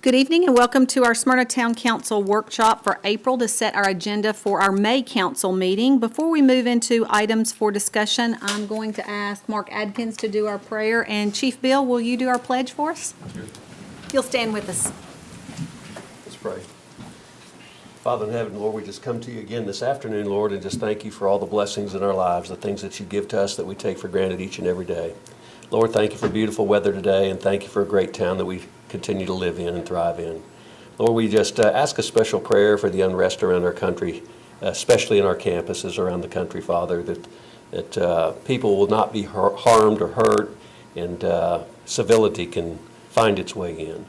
Good evening and welcome to our Smyrna Town Council workshop for April to set our agenda for our May council meeting. Before we move into items for discussion, I'm going to ask Mark Adkins to do our prayer. And Chief Bill, will you do our pledge for us? Sure. You'll stand with us. Let's pray. Father in heaven, Lord, we just come to you again this afternoon, Lord, and just thank you for all the blessings in our lives, the things that you give to us that we take for granted each and every day. Lord, thank you for beautiful weather today, and thank you for a great town that we continue to live in and thrive in. Lord, we just ask a special prayer for the unrest around our country, especially in our campuses around the country, Father, that people will not be harmed or hurt, and civility can find its way in.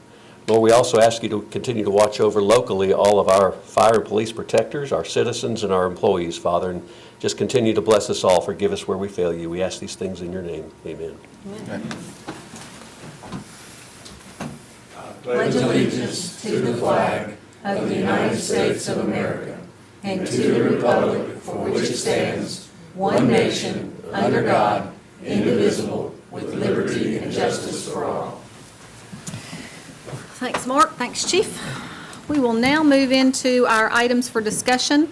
Lord, we also ask you to continue to watch over locally all of our fire and police protectors, our citizens, and our employees, Father, and just continue to bless us all. Forgive us where we fail you. We ask these things in your name. Amen. Amen. Pledge allegiance to the flag of the United States of America and to the republic for which it stands, one nation, under God, indivisible, with liberty and justice for all. Thanks, Mark. Thanks, Chief. We will now move into our items for discussion.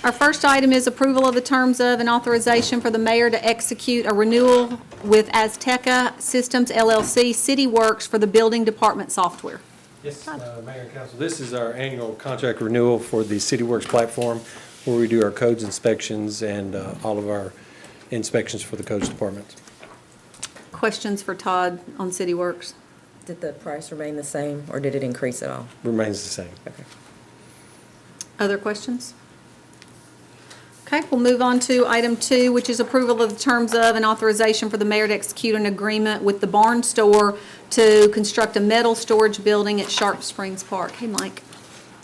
Our first item is approval of the terms of and authorization for the mayor to execute a renewal with Azteca Systems LLC City Works for the building department software. Yes, Mayor and Council, this is our annual contract renewal for the CityWorks platform where we do our codes inspections and all of our inspections for the codes department. Questions for Todd on City Works? Did the price remain the same, or did it increase at all? Remains the same. Okay. Other questions? Okay, we'll move on to item 2, which is approval of the terms of and authorization for the mayor to execute an agreement with the Barn Store to construct a metal storage building at Sharp Springs Park. Hey, Mike.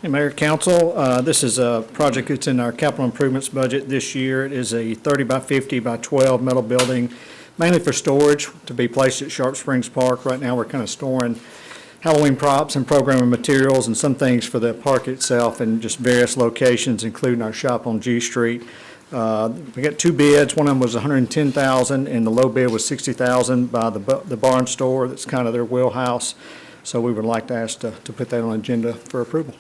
Hey, Mayor, Council, this is a project that's in our capital improvements budget this year. It is a 30 by 50 by 12 metal building, mainly for storage to be placed at Sharp Springs Park. Right now, we're kind of storing Halloween props and programming materials and some things for the park itself in just various locations, including our shop on G Street. We got 2 bids. One of them was $110,000, and the low bid was $60,000 by the Barn Store. That's kind of their wheelhouse. So we would like to ask to put that on agenda for approval.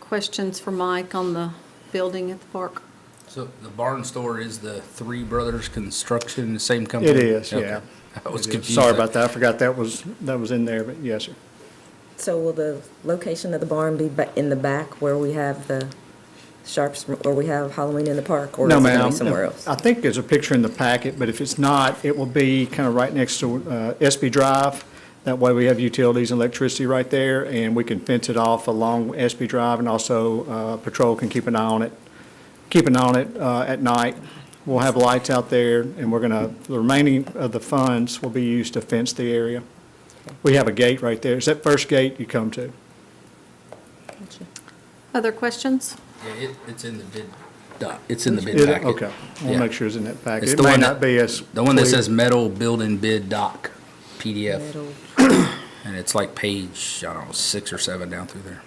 Questions for Mike on the building at the park? So the Barn Store is the Three Brothers Construction, the same company? It is, Okay. yeah. I was It is. confused. Sorry about that. I forgot that was in there, but yes, sir. So will the location of the barn be in the back where we have the Sharps, or we have Halloween in the park, or No, is it going to ma'am. be somewhere else? I think there's a picture in the packet, but if it's not, it will be kind of right next to SB Drive. That way we have utilities and electricity right there, and we can fence it off along SB Drive, and also patrol can keep an eye on it. At night. We'll have lights out there, and the remaining of the funds will be used to fence the area. We have a gate right there. It's that first gate you come to. Other questions? Yeah, it's in the bid. It's in the bid Is it? packet. Okay. We'll Yeah. make sure it's in that packet. It's It the may one not that- be as The one that clear. says metal building bid doc PDF, Metal. and it's like page, I don't know, 6 or 7 down through there.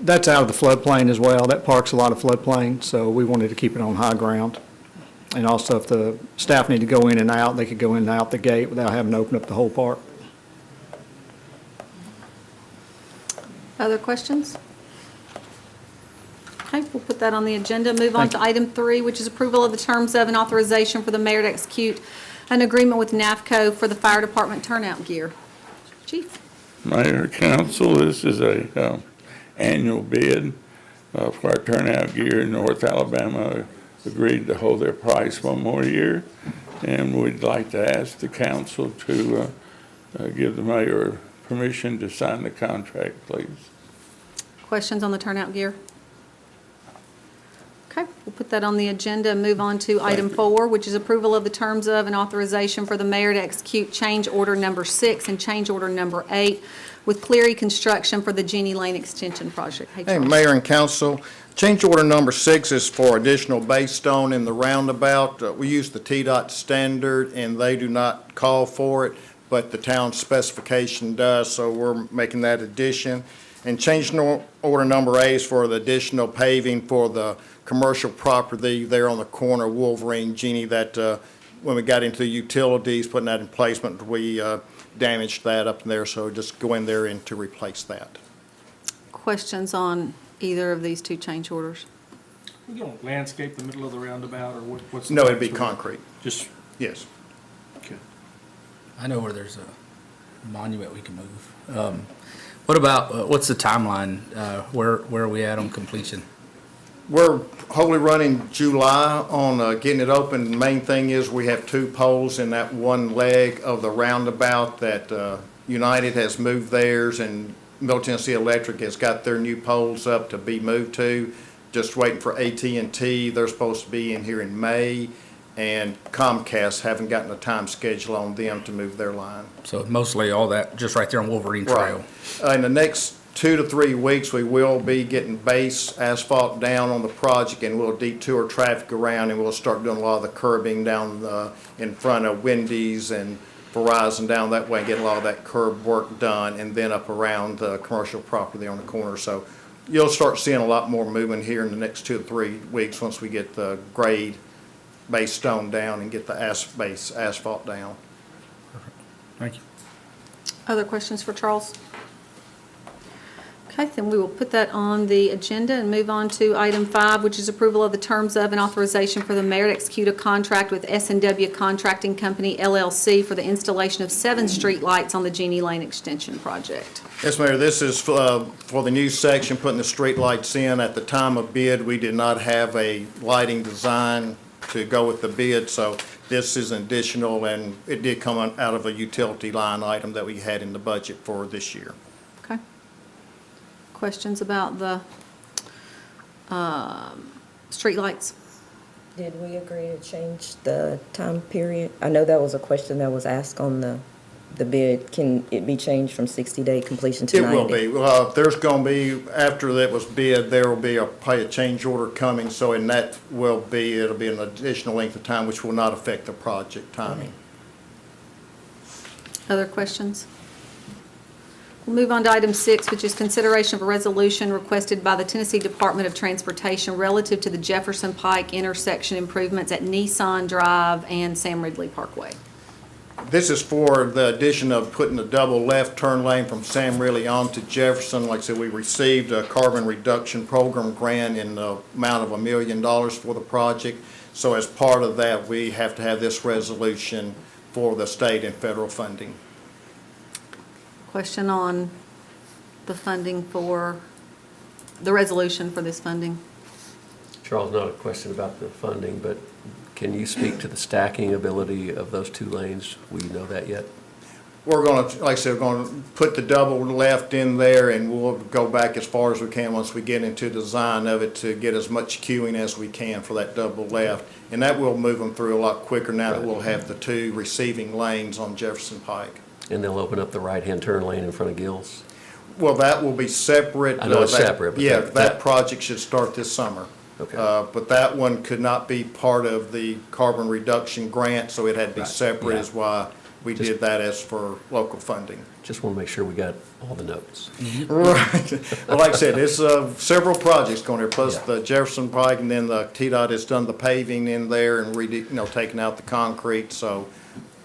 That's out of the floodplain as well. That park's a lot of floodplain, so we wanted to keep it on high ground. And also, if the staff need to go in and out, they could go in and out the gate without having to open up the whole park. Other questions? Okay, we'll put that on the agenda. Move on Thank to you. item 3, which is approval of the terms of and authorization for the mayor to execute an agreement with NAFCO for the fire department turnout gear. Chief? Mayor, Council, this is a annual bid for our turnout gear. North Alabama agreed to hold their price one more year, and we'd like to ask the council to give the mayor permission to sign the contract, please. Questions on the turnout gear? Okay, we'll put that on the agenda and move on to item 4, which is approval of the terms of and authorization for the mayor to execute change order number 6 and change order number 8 with Cleary Construction for the Jeannie Lane Extension Project. Hey, Hey, Charles. Mayor and Council, change order number 6 is for additional base stone in the roundabout. We use the TDOT standard, and they do not call for it, but the town specification does, so we're making that addition. And change order number 8 is for the additional paving for the commercial property there on the corner of Wolverine, Jeannie, that when we got into the utilities, putting that in placement, we damaged that up there, so just go in there and to replace that. Questions on either of these two change orders? We gonna landscape the middle of the roundabout, or what's? the No, it'd be plans for that? concrete, Just, yes. okay. I know where there's a monument we can move. What about, what's the timeline? Where are we at on completion? We're hopefully running July on getting it open. The main thing is we have 2 poles in that one leg of the roundabout that United has moved theirs, and Middle Tennessee Electric has got their new poles up to be moved to. Just waiting for AT&T. They're supposed to be in here in May, and Comcast haven't gotten a time schedule on them to move their line. So mostly all that, just right there on Wolverine Trail. In the next 2 to 3 weeks, we will be getting base asphalt down on the project, and we'll detour traffic around, and we'll start doing a lot of the curbing down in front of Wendy's and Verizon down that way, and get a lot of that curb work done, and then up around the commercial property on the corner. So you'll start seeing a lot more movement here in the next 2 to 3 weeks once we get the grade base stone down and get the base asphalt down. Thank you. Other questions for Charles? Okay, then we will put that on the agenda and move on to item 5, which is approval of the terms of and authorization for the mayor to execute a contract with S&W Contracting Company LLC for the installation of 7 street lights on the Jeannie Lane Extension project. Yes, Mayor, this is for the new section, putting the street lights in. At the time of bid, we did not have a lighting design to go with the bid, so this is an additional, and it did come out of a utility line item that we had in the budget for this year. Okay. Questions about the streetlights? Did we agree to change the time period? I know that was a question that was asked on the bid. Can it be changed from 60-day completion to It 90? will be. There's going to be, after that was bid, there will be probably a change order coming, so in that it'll be an additional length of time, which will not affect the project timing. Other questions? We'll move on to item 6, which is consideration of a resolution requested by the Tennessee Department of Transportation relative to the Jefferson Pike intersection improvements at Nissan Drive and Sam Ridley Parkway. This is for the addition of putting a double left turn lane from Sam Ridley on to Jefferson. Like I said, we received a carbon reduction program grant in the amount of $1 million for the project. So as part of that, we have to have this resolution for the state and federal funding. Question on the funding for, the resolution for this funding. Charles, not a question about the funding, but can you speak to the stacking ability of those 2 lanes? Will you know that yet? We're going to, like I said, we're going to put the double left in there, and we'll go back as far as we can once we get into design of it to get as much queuing as we can for that double left. And that will move them through a lot quicker now that we'll have the 2 receiving lanes on Jefferson Pike. And they'll open up the right-hand turn lane in front of Gills? Well, that will be separate. I know it's That- separate, but Yeah, that- that project should start this summer. Okay. But that one could not be part of the carbon reduction grant, so it had to be separate, yeah. is why we Just- did that as for local funding. Just want to make sure we got all the notes. Right. Well, like I said, it's several projects going there, plus Yeah. the Jefferson Pike, and then the TDOT has done the paving in there and taking out the concrete. So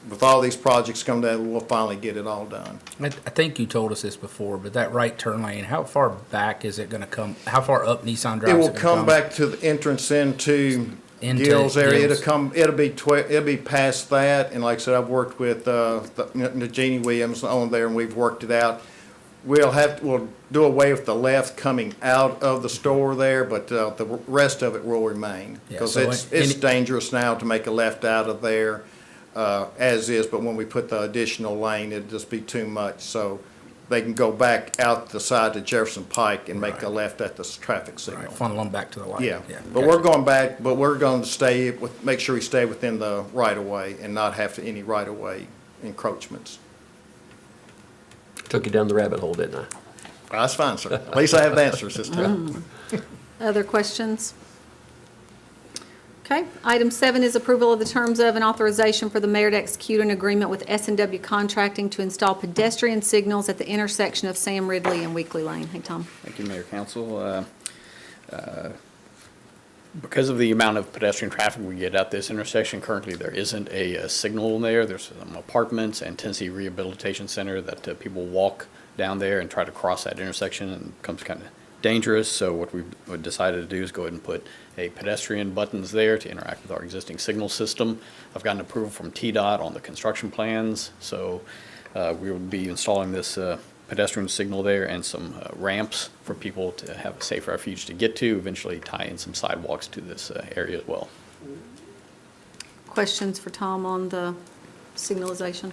with all these projects coming down, we'll finally get it all done. I think you told us this before, but that right turn lane, how far back is it gonna come? How far up Nissan Drive It is will it gonna come back to the entrance into Into Gills area. Gills. It'll be past that, and like I said, I've worked with Jeannie Williams on there, and we've worked it out. We'll do away with the left coming out of the store there, but the rest of it will remain. Yeah, Because so it's any- dangerous now to make a left out of there as is, but when we put the additional lane, it'd just be too much. So they can go back out the side to Jefferson Pike and make a left at the traffic signal. Right, funnel them back to the light. Yeah, but gotcha. we're going back, but we're going to make sure we stay within the right-of-way and not have any right-of-way encroachments. Took you down the rabbit hole, didn't I? That's fine, sir. At least I have the answers this time. Other questions? Okay. Item 7 is approval of the terms of and authorization for the mayor to execute an agreement with S&W Contracting to install pedestrian signals at the intersection of Sam Ridley and Weekly Lane. Hey, Tom. Thank you, Mayor Council. Because of the amount of pedestrian traffic we get at this intersection, currently there isn't a signal there. There's some apartments and Tennessee Rehabilitation Center that people walk down there and try to cross that intersection, and it becomes kind of dangerous. So what we've decided to do is go ahead and put a pedestrian buttons there to interact with our existing signal system. I've gotten approval from TDOT on the construction plans, so we will be installing this pedestrian signal there and some ramps for people to have a safe refuge to get to, eventually tie in some sidewalks to this area as well. Questions for Tom on the signalization?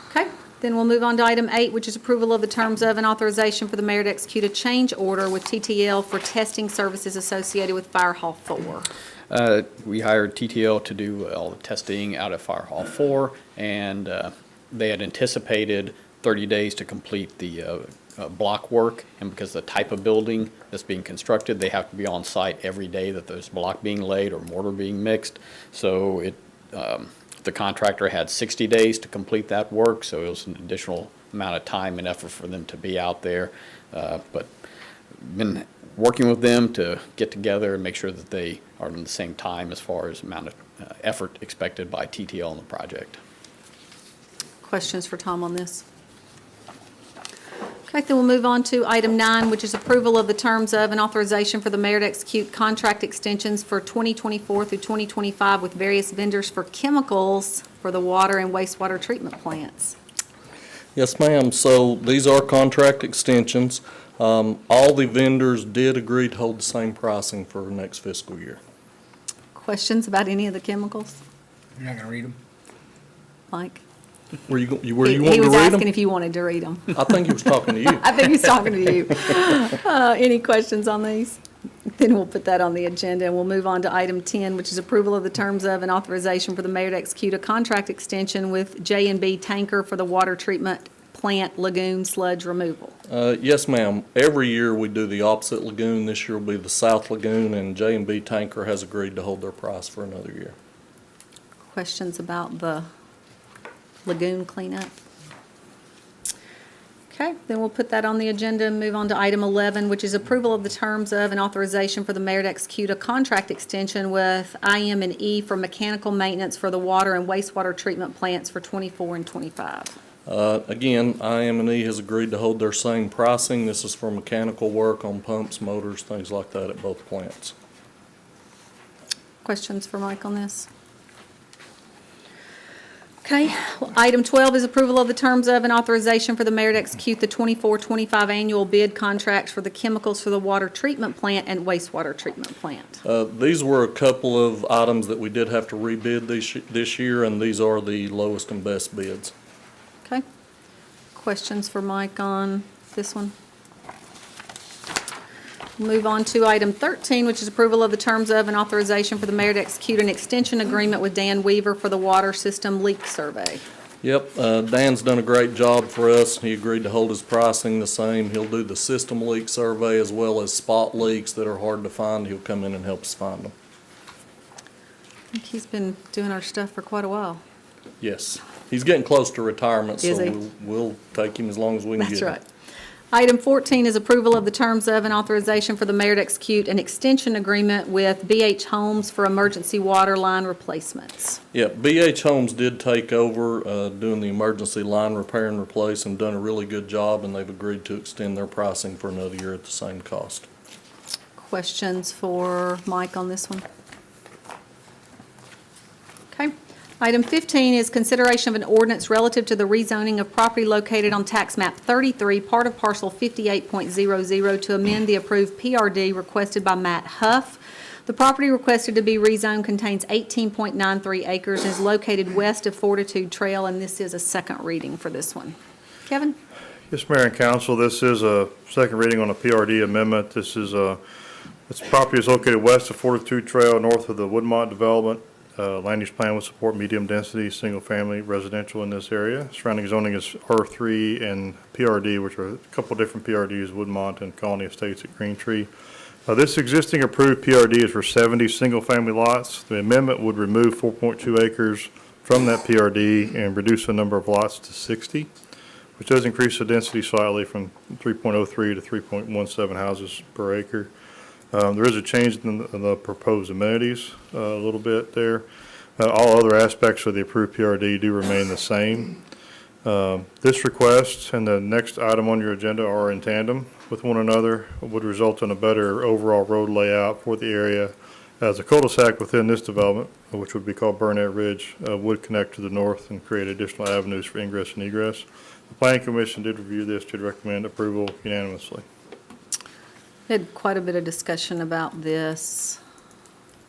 Okay, then we'll move on to item 8, which is approval of the terms of and authorization for the mayor to execute a change order with TTL for testing services associated with Fire Hall 4. We hired TTL to do all the testing out at Fire Hall 4, and they had anticipated 30 days to complete the block work, and because the type of building that's being constructed, they have to be on site every day that there's block being laid or mortar being mixed. So the contractor had 60 days to complete that work, so it was an additional amount of time and effort for them to be out there. But been working with them to get together and make sure that they are in the same time as far as amount of effort expected by TTL on the project. Questions for Tom on this? Okay, then we'll move on to item 9, which is approval of the terms of and authorization for the mayor to execute contract extensions for 2024 through 2025 with various vendors for chemicals for the water and wastewater treatment plants. Yes, ma'am. So these are contract extensions. All the vendors did agree to hold the same pricing for next fiscal year. Questions about any of the chemicals? You're not gonna read them? Mike? Were you want He to was read asking them? if you wanted to read them. I think he was talking to you. I think he's talking to you. Any questions on these? Then we'll put that on the agenda, and we'll move on to item 10, which is approval of the terms of and authorization for the mayor to execute a contract extension with J&B Tanker for the water treatment plant lagoon sludge removal. Yes, ma'am. Every year we do the opposite lagoon. This year will be the South Lagoon, and J&B Tanker has agreed to hold their price for another year. Questions about the lagoon cleanup? Okay, then we'll put that on the agenda and move on to item 11, which is approval of the terms of and authorization for the mayor to execute a contract extension with IM&E for mechanical maintenance for the water and wastewater treatment plants for 24 and 25. Again, IM&E has agreed to hold their same pricing. This is for mechanical work on pumps, motors, things like that at both plants. Questions for Mike on this? Okay, well, item 12 is approval of the terms of and authorization for the mayor to execute the 24-25 annual bid contracts for the chemicals for the water treatment plant and wastewater treatment plant. These were a couple of items that we did have to rebid this year, and these are the lowest and best bids. Okay. Questions for Mike on this one? Move on to item 13, which is approval of the terms of and authorization for the mayor to execute an extension agreement with Dan Weaver for the water system leak survey. Yep, Dan's done a great job for us. He agreed to hold his pricing the same. He'll do the system leak survey as well as spot leaks that are hard to find. He'll come in and help us find them. I think he's been doing our stuff for quite a while. Yes, he's getting close to retirement, Is so he? we'll take him as long as we can get That's him. right. Item 14 is approval of the terms of and authorization for the mayor to execute an extension agreement with BH Homes for emergency water line replacements. Yeah, BH Homes did take over doing the emergency line repair and replace and done a really good job, and they've agreed to extend their pricing for another year at the same cost. Questions for Mike on this one? Okay. Item 15 is consideration of an ordinance relative to the rezoning of property located on tax map 33, part of parcel 58.00, to amend the approved PRD requested by Matt Huff. The property requested to be rezoned contains 18.93 acres and is located west of Fortitude Trail, and this is a second reading for this one. Kevin? Yes, Mayor and Council, this is a second reading on a PRD amendment. This property is located west of Fortitude Trail, north of the Woodmont development. Land use plan would support medium-density, single-family residential in this area. Surrounding zoning is R3 and PRD, which are a couple different PRDs, Woodmont and Colony Estates at Green Tree. This existing approved PRD is for 70 single-family lots. The amendment would remove 4.2 acres from that PRD and reduce the number of lots to 60, which does increase the density slightly from 3.03 to 3.17 houses per acre. There is a change in the proposed amenities a little bit there. All other aspects of the approved PRD do remain the same. This request and the next item on your agenda are in tandem with one another, would result in a better overall road layout for the area, as a cul-de-sac within this development, which would be called Burnett Ridge, would connect to the north and create additional avenues for ingress and egress. The Planning Commission did review this, did recommend approval unanimously. We had quite a bit of discussion about this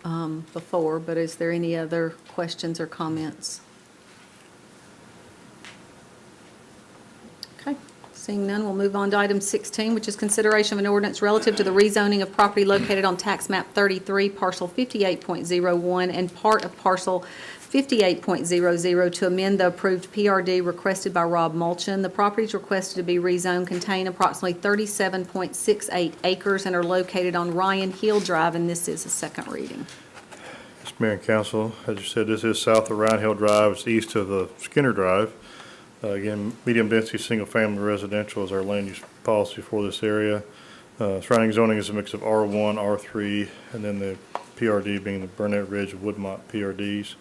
before, but is there any other questions or comments? Okay, seeing none, we'll move on to item 16, which is consideration of an ordinance relative to the rezoning of property located on tax map 33, parcel 58.01, and part of parcel 58.00 to amend the approved PRD requested by Rob Mulchin. The properties requested to be rezoned contain approximately 37.68 acres and are located on Ryan Hill Drive, and this is a second reading. Mr. Mayor and Council, as you said, this is south of Round Hill Drive, it's east of the Skinner Drive. Again, medium-density, single-family residential is our land use policy for this area. Surrounding zoning is a mix of R1, R3, and then the PRD being the Burnett Ridge, Woodmont PRDs.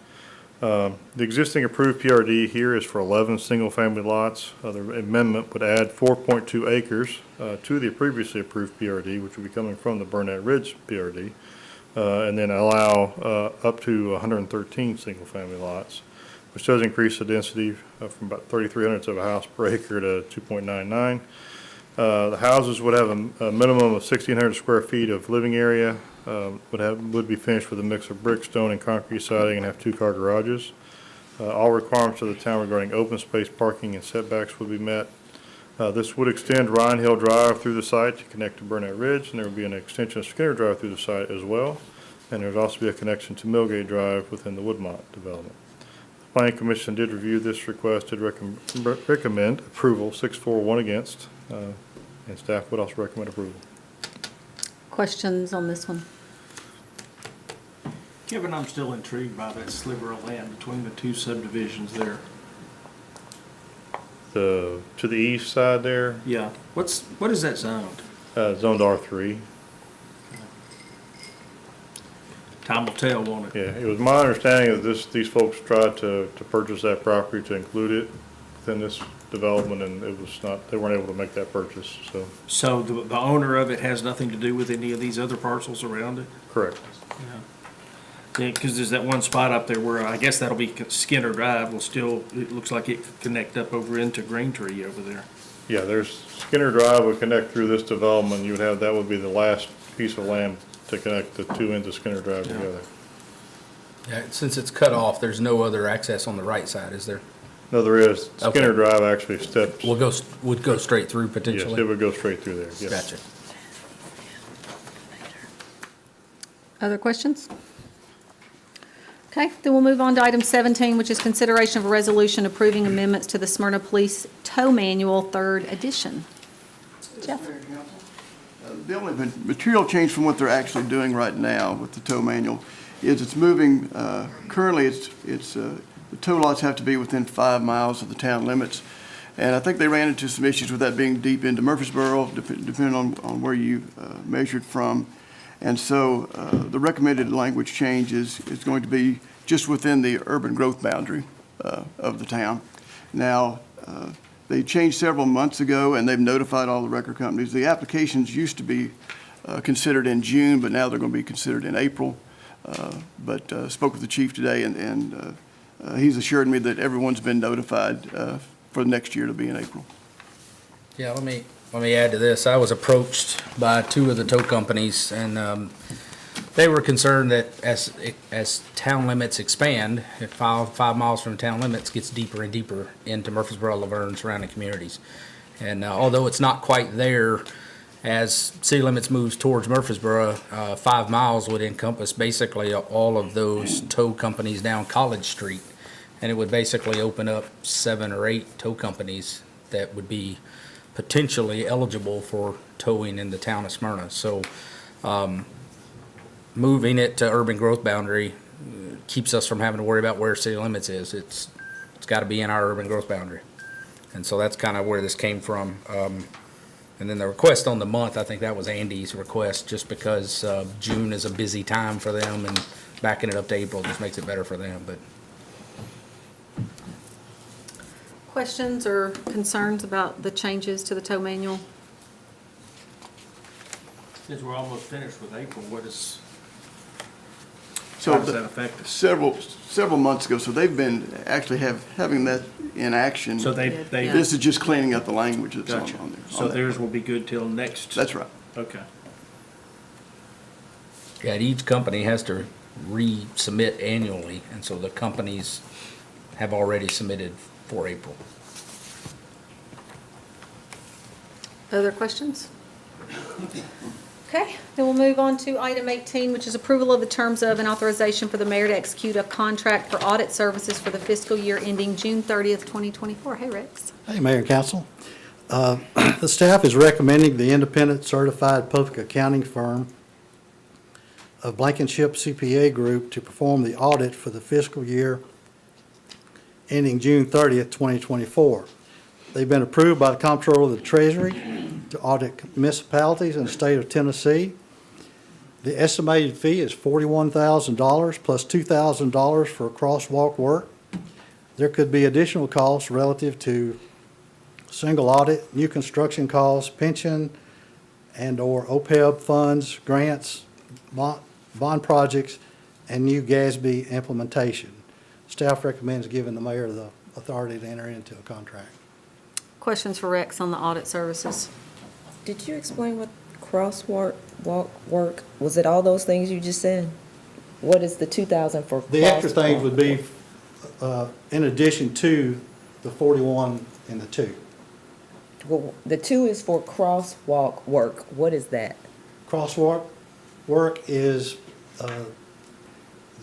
The existing approved PRD here is for 11 single-family lots. The amendment would add 4.2 acres to the previously approved PRD, which would be coming from the Burnett Ridge PRD, and then allow up to 113 single-family lots, which does increase the density from about 3,300 of a house per acre to 2.99. The houses would have a minimum of 1,600 square feet of living area, would be finished with a mix of brick, stone, and concrete siding, and have 2-car garages. All requirements of the town regarding open space, parking, and setbacks would be met. This would extend Ryan Hill Drive through the site to connect to Burnett Ridge, and there would be an extension of Skinner Drive through the site as well. And there would also be a connection to Millgate Drive within the Woodmont development. The Planning Commission did review this request, did recommend approval, 6-4, 1 against, and staff would also recommend approval. Questions on this one? Kevin, I'm still intrigued by that sliver of land between the two subdivisions there. To the east side there, Yeah, what is that zoned? zoned R3. Time will tell, won't it? Yeah, it was my understanding that these folks tried to purchase that property to include it within this development, and it was not, they weren't able to make that purchase, so. So the owner of it has nothing to do with any of these other parcels around it? Correct. Yeah, because there's that one spot up there where I guess that'll be Skinner Drive will still, it looks like it could connect up over into Green Tree over there. Yeah, there's Skinner Drive would connect through this development. You would have, that would be the last piece of land to connect the two ends of Skinner Drive together. Yeah, since it's cut off, there's no other access on the right side, is there? No, there is. Okay. Skinner Drive actually steps. Would go straight through Yes, potentially? it would go straight through there, yes. Gotcha. Other questions? Okay, then we'll move on to item 17, which is consideration of a resolution approving amendments to the Smyrna Police Tow Manual, 3rd edition. Jeff? The only material change from what they're actually doing right now with the tow manual is it's moving, currently the tow lots have to be within 5 miles of the town limits. And I think they ran into some issues with that being deep into Murfreesboro, depending on where you measured from. And so the recommended language change is going to be just within the urban growth boundary of the town. Now, they changed several months ago, and they've notified all the record companies. The applications used to be considered in June, but now they're going to be considered in April. But spoke with the chief today, and he's assured me that everyone's been notified for the next year to be in April. Yeah, let me add to this. I was approached by 2 of the tow companies, and they were concerned that as town limits expand, if 5 miles from town limits gets deeper and deeper into Murfreesboro, Laverne, and surrounding communities. And although it's not quite there, as city limits moves towards Murfreesboro, 5 miles would encompass basically all of those tow companies down College Street. And it would basically open up 7 or 8 tow companies that would be potentially eligible for towing in the town of Smyrna. So moving it to urban growth boundary keeps us from having to worry about where city limits is. It's got to be in our urban growth boundary. And so that's kind of where this came from. And then the request on the month, I think that was Andy's request, just because June is a busy time for them, and backing it up to April just makes it better for them, but. Questions or concerns about the changes to the tow manual? Since we're almost finished with April, So how does that affect us? several months ago, so they've been actually having that in action. So they, This is just cleaning up the language that's gotcha. on there. So theirs will be good till next? That's right. Okay. Yeah, and each company has to resubmit annually, and so the companies have already submitted for April. Other questions? Okay, then we'll move on to item 18, which is approval of the terms of and authorization for the mayor to execute a contract for audit services for the fiscal year ending June 30th, 2024. Hey, Rex. Hey, Mayor and Council. The staff is recommending the independent certified public accounting firm of Blankenship CPA Group to perform the audit for the fiscal year ending June 30th, 2024. They've been approved by the Comptroller of the Treasury to audit municipalities in the state of Tennessee. The estimated fee is $41,000 plus $2,000 for crosswalk work. There could be additional costs relative to single audit, new construction costs, pension, and/or OPEB funds, grants, bond projects, and new GASB implementation. Staff recommends giving the mayor the authority to enter into a contract. Questions for Rex on the audit services? Did you explain what crosswalk work, was it all those things you just said? What is the 2,000 for crosswalk? The extra things would be in addition to the 41 and the 2. Well, the 2 is for crosswalk work. What is that? Crosswalk work is,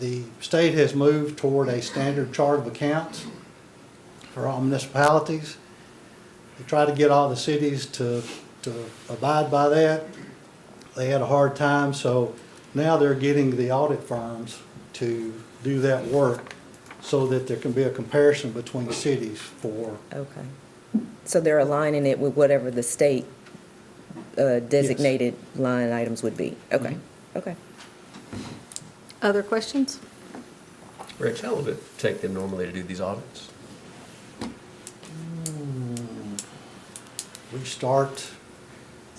the state has moved toward a standard chart of accounts for all municipalities. They try to get all the cities to abide by that. They had a hard time, so now they're getting the audit firms to do that work so that there can be a comparison between cities for. Okay. So they're aligning it with whatever the state designated line items would be? Okay, okay. Other questions? Rich, how long would it take them normally to do these audits? We start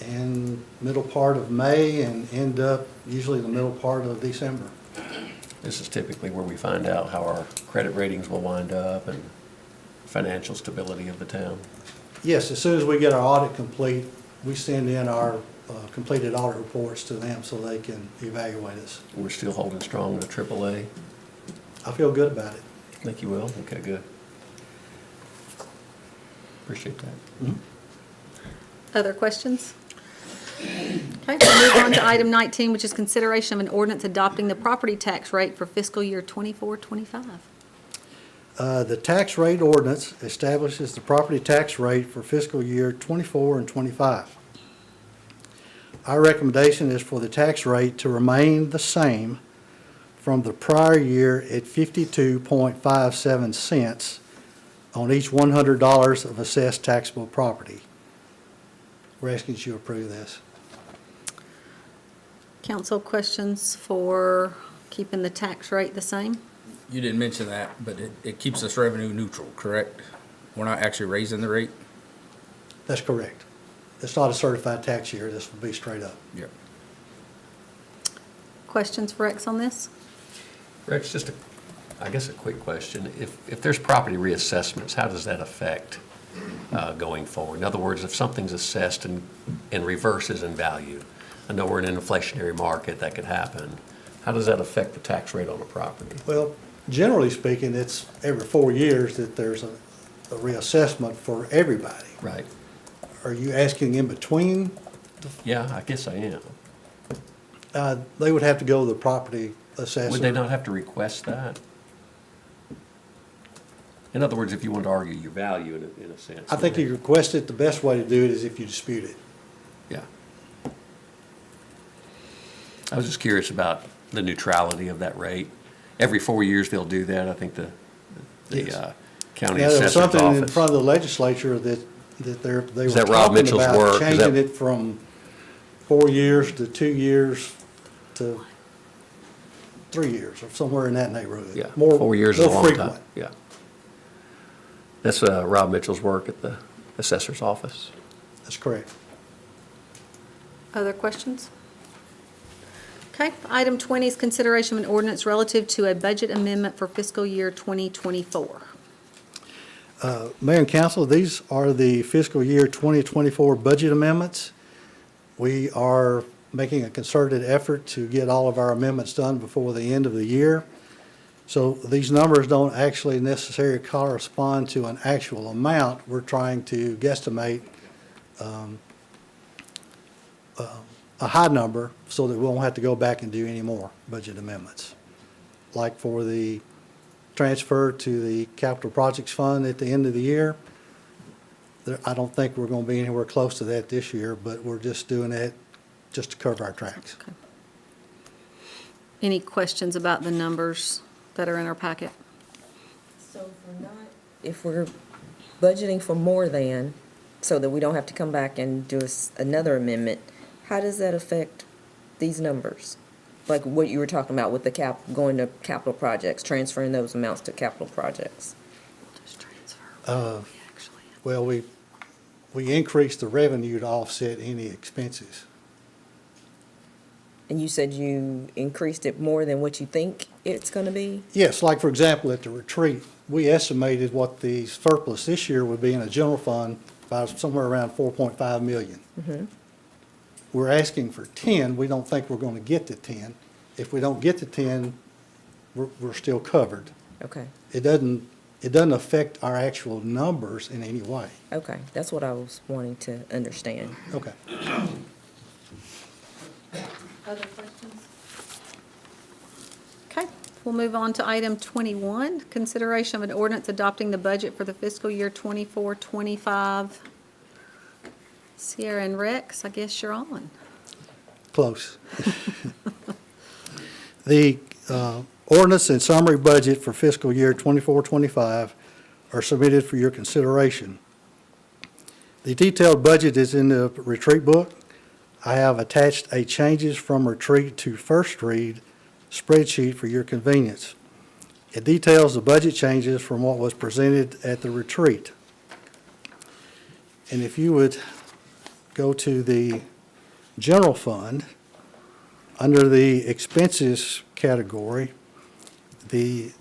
in middle part of May and end up usually the middle part of December. This is typically where we find out how our credit ratings will wind up and financial stability of the town. Yes, as soon as we get our audit complete, we send in our completed audit reports to them so they can evaluate us. We're still holding strong to AAA. I feel good about it. Think you will? Okay, good. Appreciate that. Other questions? Okay, we'll move on to item 19, which is consideration of an ordinance adopting the property tax rate for fiscal year 24-25. The tax rate ordinance establishes the property tax rate for fiscal year 24 and 25. Our recommendation is for the tax rate to remain the same from the prior year at 52.57 cents on each $100 of assessed taxable property. We're asking you to approve this. Council, questions for keeping the tax rate the same? You didn't mention that, but it keeps us revenue neutral, correct? We're not actually raising the rate? That's correct. It's not a certified tax year. This will be straight up. Yep. Questions for Rex on this? Rex, just I guess a quick question. If there's property reassessments, how does that affect going forward? In other words, if something's assessed and reverses in value, I know we're in an inflationary market, that could happen. How does that affect the tax rate on a property? Well, generally speaking, it's every 4 years that there's a reassessment for everybody. Right. Are you asking in between? Yeah, I guess I am. They would have to go to the property assessor. Would they not have to request that? In other words, if you want to argue your value in a sense. I think you request it, the best way to do it is if you dispute it. Yeah. I was just curious about the neutrality of that rate. Every 4 years they'll do that. I think the Yes. county Now, there was assessor's something in office. front of the legislature that that they were Is that Rob talking Mitchell's about work? Is that- changing it from 4 years to 2 years to 3 years, or somewhere in that neighborhood. Yeah, More- 4 years is a more long frequent. time. Yeah. That's Rob Mitchell's work at the assessor's office. That's correct. Other questions? Okay, item 20 is consideration of an ordinance relative to a budget amendment for fiscal year 2024. Mayor and council, these are the fiscal year 2024 budget amendments. We are making a concerted effort to get all of our amendments done before the end of the year. So these numbers don't actually necessarily correspond to an actual amount. We're trying to guesstimate a high number so that we won't have to go back and do any more budget amendments. Like for the transfer to the capital projects fund at the end of the year, I don't think we're going to be anywhere close to that this year, but we're just doing that just to cover our tracks. Okay. Any questions about the numbers that are in our packet? So if we're budgeting for more than, so that we don't have to come back and do another amendment, how does that affect these numbers? Like what you were talking about with the going to capital projects, transferring those amounts to capital projects? Just transfer. Well, we increased the revenue to offset any expenses. And you said you increased it more than what you think it's going to be? Yes, like for example, at the retreat, we estimated what the surplus this year would be in a general fund by somewhere around 4.5 million. We're asking for 10. We don't think we're going to get to 10. If we don't get to 10, we're still covered. Okay, It doesn't affect our actual numbers in any way. okay, that's what I was wanting to understand. Okay. Other questions? Okay, we'll move on to item 21, consideration of an ordinance adopting the budget for the fiscal year 24-25. Sierra and Rex, I guess you're on. Close. The ordinance and summary budget for fiscal year 24-25 are submitted for your consideration. The detailed budget is in the retreat book. I have attached a changes from retreat to first read spreadsheet for your convenience. It details the budget changes from what was presented at the retreat. And if you would go to the general fund, under the expenses category, the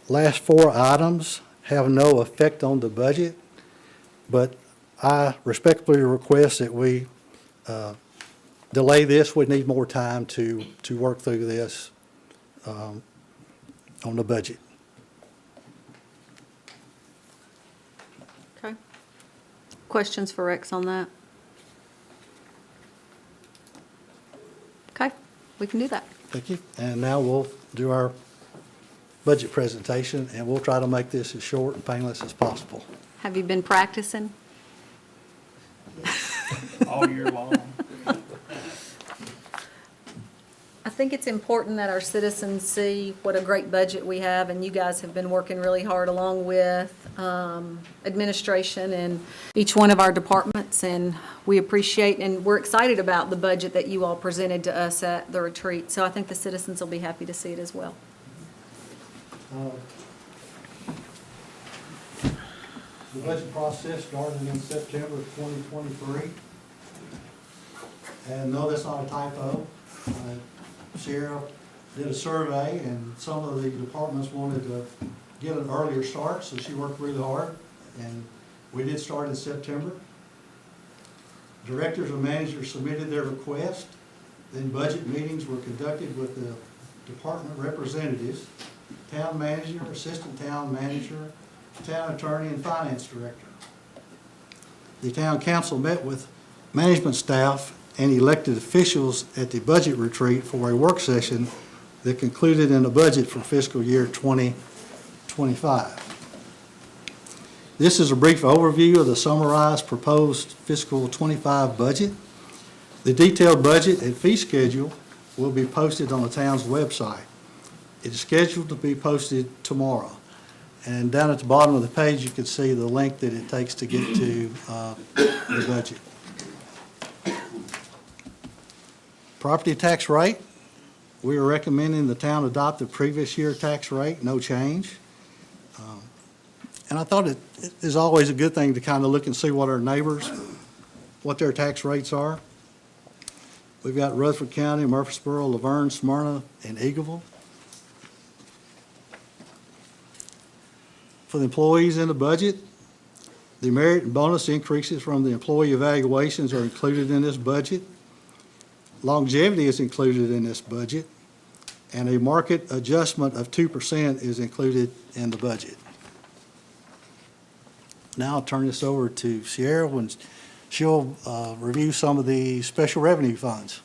last 4 items have no effect on the budget, but I respectfully request that we delay this. We need more time to work through this on the budget. Okay. Questions for Rex on that? Okay, we can do that. Thank you. And now we'll do our budget presentation, and we'll try to make this as short and painless as possible. Have you been practicing? All year long. I think it's important that our citizens see what a great budget we have, and you guys have been working really hard along with administration and each one of our departments, and we appreciate and we're excited about the budget that you all presented to us at the retreat. So I think the citizens will be happy to see it as well. The budget process started in September of 2023. And no, that's not a typo. Sierra did a survey, and some of the departments wanted to get an earlier start, so she worked really hard. And we did start in September. Directors and managers submitted their request. Then budget meetings were conducted with the department representatives, town manager, assistant town manager, town attorney, and finance director. The town council met with management staff and elected officials at the budget retreat for a work session that concluded in the budget for fiscal year 2025. This is a brief overview of the summarized proposed fiscal 25 budget. The detailed budget and fee schedule will be posted on the town's website. It is scheduled to be posted tomorrow. And down at the bottom of the page, you can see the link that it takes to get to the budget. Property tax rate, we are recommending the town adopt the previous year tax rate, no change. And I thought it is always a good thing to kind of look and see what our neighbors, what their tax rates are. We've got Rutherford County, Murfreesboro, Laverne, Smyrna, and Eagleville. For the employees in the budget, the merit and bonus increases from the employee evaluations are included in this budget. Longevity is included in this budget, and a market adjustment of 2% is included in the budget. Now I'll turn this over to Sierra when she'll review some of the special revenue funds.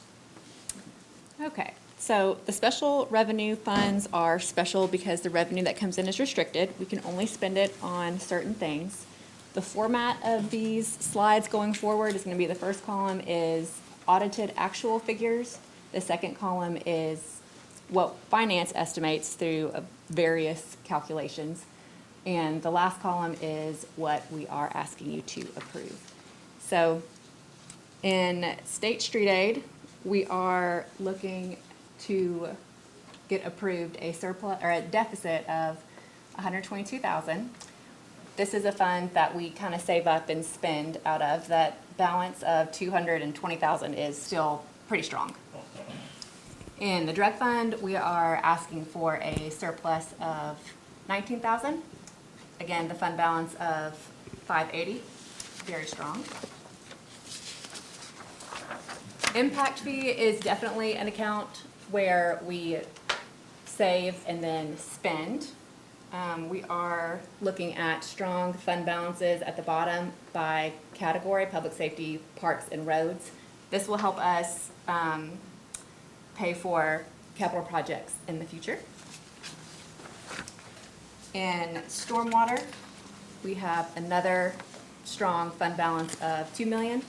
Okay, so the special revenue funds are special because the revenue that comes in is restricted. We can only spend it on certain things. The format of these slides going forward is going to be the first column is audited actual figures. The second column is what finance estimates through various calculations. And the last column is what we are asking you to approve. So in State Street Aid, we are looking to get approved a surplus or a deficit of $122,000. This is a fund that we kind of save up and spend out of. That balance of $220,000 is still pretty strong. In the drug fund, we are asking for a surplus of $19,000. Again, the fund balance of $580, very strong. Impact fee is definitely an account where we save and then spend. We are looking at strong fund balances at the bottom by category, public safety, parks, and roads. This will help us pay for capital projects in the future. In stormwater, we have another strong fund balance of $2 million.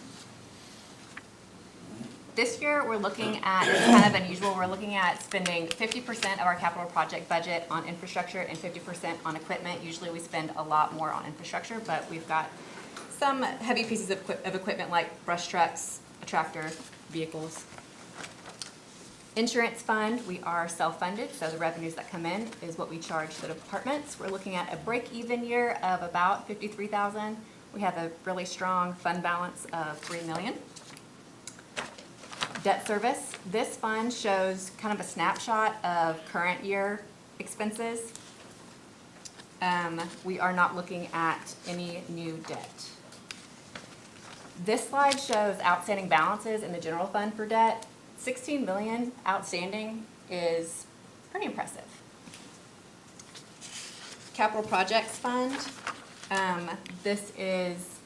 This year, we're looking at, it's kind of unusual, we're looking at spending 50% of our capital project budget on infrastructure and 50% on equipment. Usually we spend a lot more on infrastructure, but we've got some heavy pieces of equipment like brush trucks, a tractor, vehicles. Insurance fund, we are self-funded, so the revenues that come in is what we charge the departments. We're looking at a break-even year of about $53,000. We have a really strong fund balance of $3 million. Debt service, this fund shows kind of a snapshot of current year expenses. We are not looking at any new debt. This slide shows outstanding balances in the general fund for debt. 16 million outstanding is pretty impressive. Capital projects fund, this is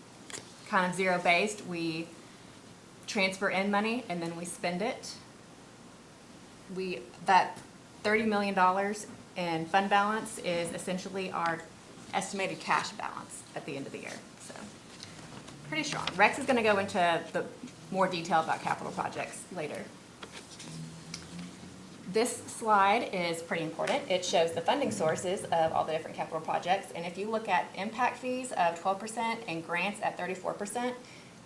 kind of zero-based. We transfer in money and then we spend it. That $30 million in fund balance is essentially our estimated cash balance at the end of the year. So pretty strong. Rex is going to go into the more detail about capital projects later. This slide is pretty important. It shows the funding sources of all the different capital projects. And if you look at impact fees of 12% and grants at 34%,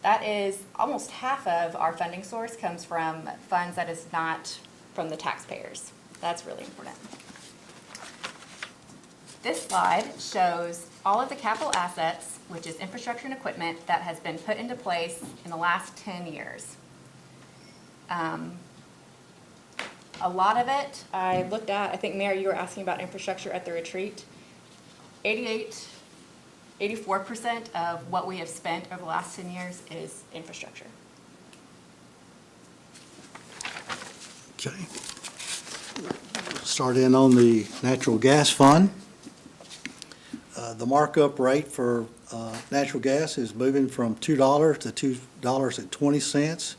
that is almost half of our funding source comes from funds that is not from the taxpayers. That's really important. This slide shows all of the capital assets, which is infrastructure and equipment, that has been put into place in the last 10 years. A lot of it I looked at, I think, Mayor, you were asking about infrastructure at the retreat. 84% of what we have spent over the last 10 years is infrastructure. Okay. Start in on the natural gas fund. The markup rate for natural gas is moving from $2 to $2.20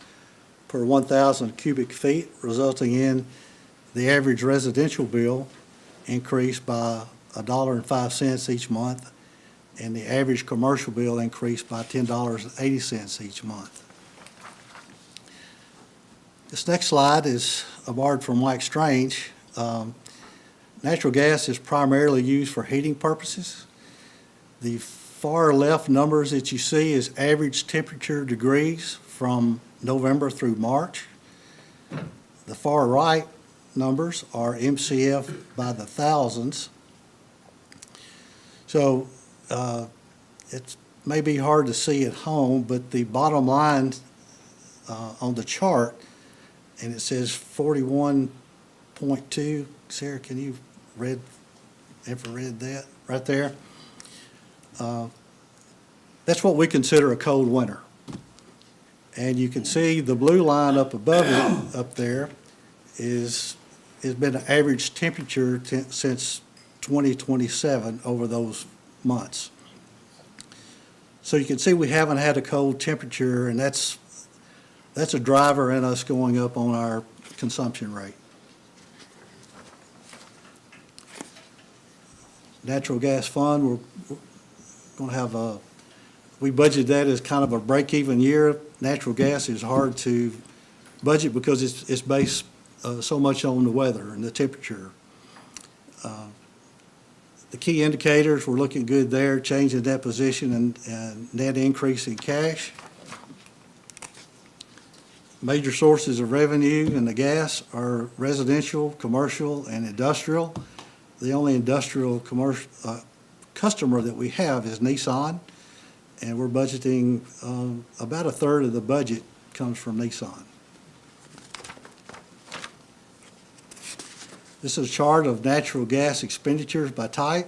per 1,000 cubic feet, resulting in the average residential bill increased by $1.05 each month, and the average commercial bill increased by $10.80 each month. This next slide is a borrowed from Mike Strange. Natural gas is primarily used for heating purposes. The far left numbers that you see is average temperature degrees from November through March. The far right numbers are MCF by the thousands. So it may be hard to see at home, but the bottom line on the chart, and it says 41.2. Sarah, can you infrared that right there? That's what we consider a cold winter. And you can see the blue line up above it, up there, has been an average temperature since 2027 over those months. So you can see we haven't had a cold temperature, and that's a driver in us going up on our consumption rate. Natural gas fund, we're going to have we budgeted that as kind of a break-even year. Natural gas is hard to budget because it's based so much on the weather and the temperature. The key indicators, we're looking good there, change in net position and net increase in cash. Major sources of revenue in the gas are residential, commercial, and industrial. The only industrial customer that we have is Nissan, and we're budgeting about a third of the budget comes from Nissan. This is a chart of natural gas expenditures by type.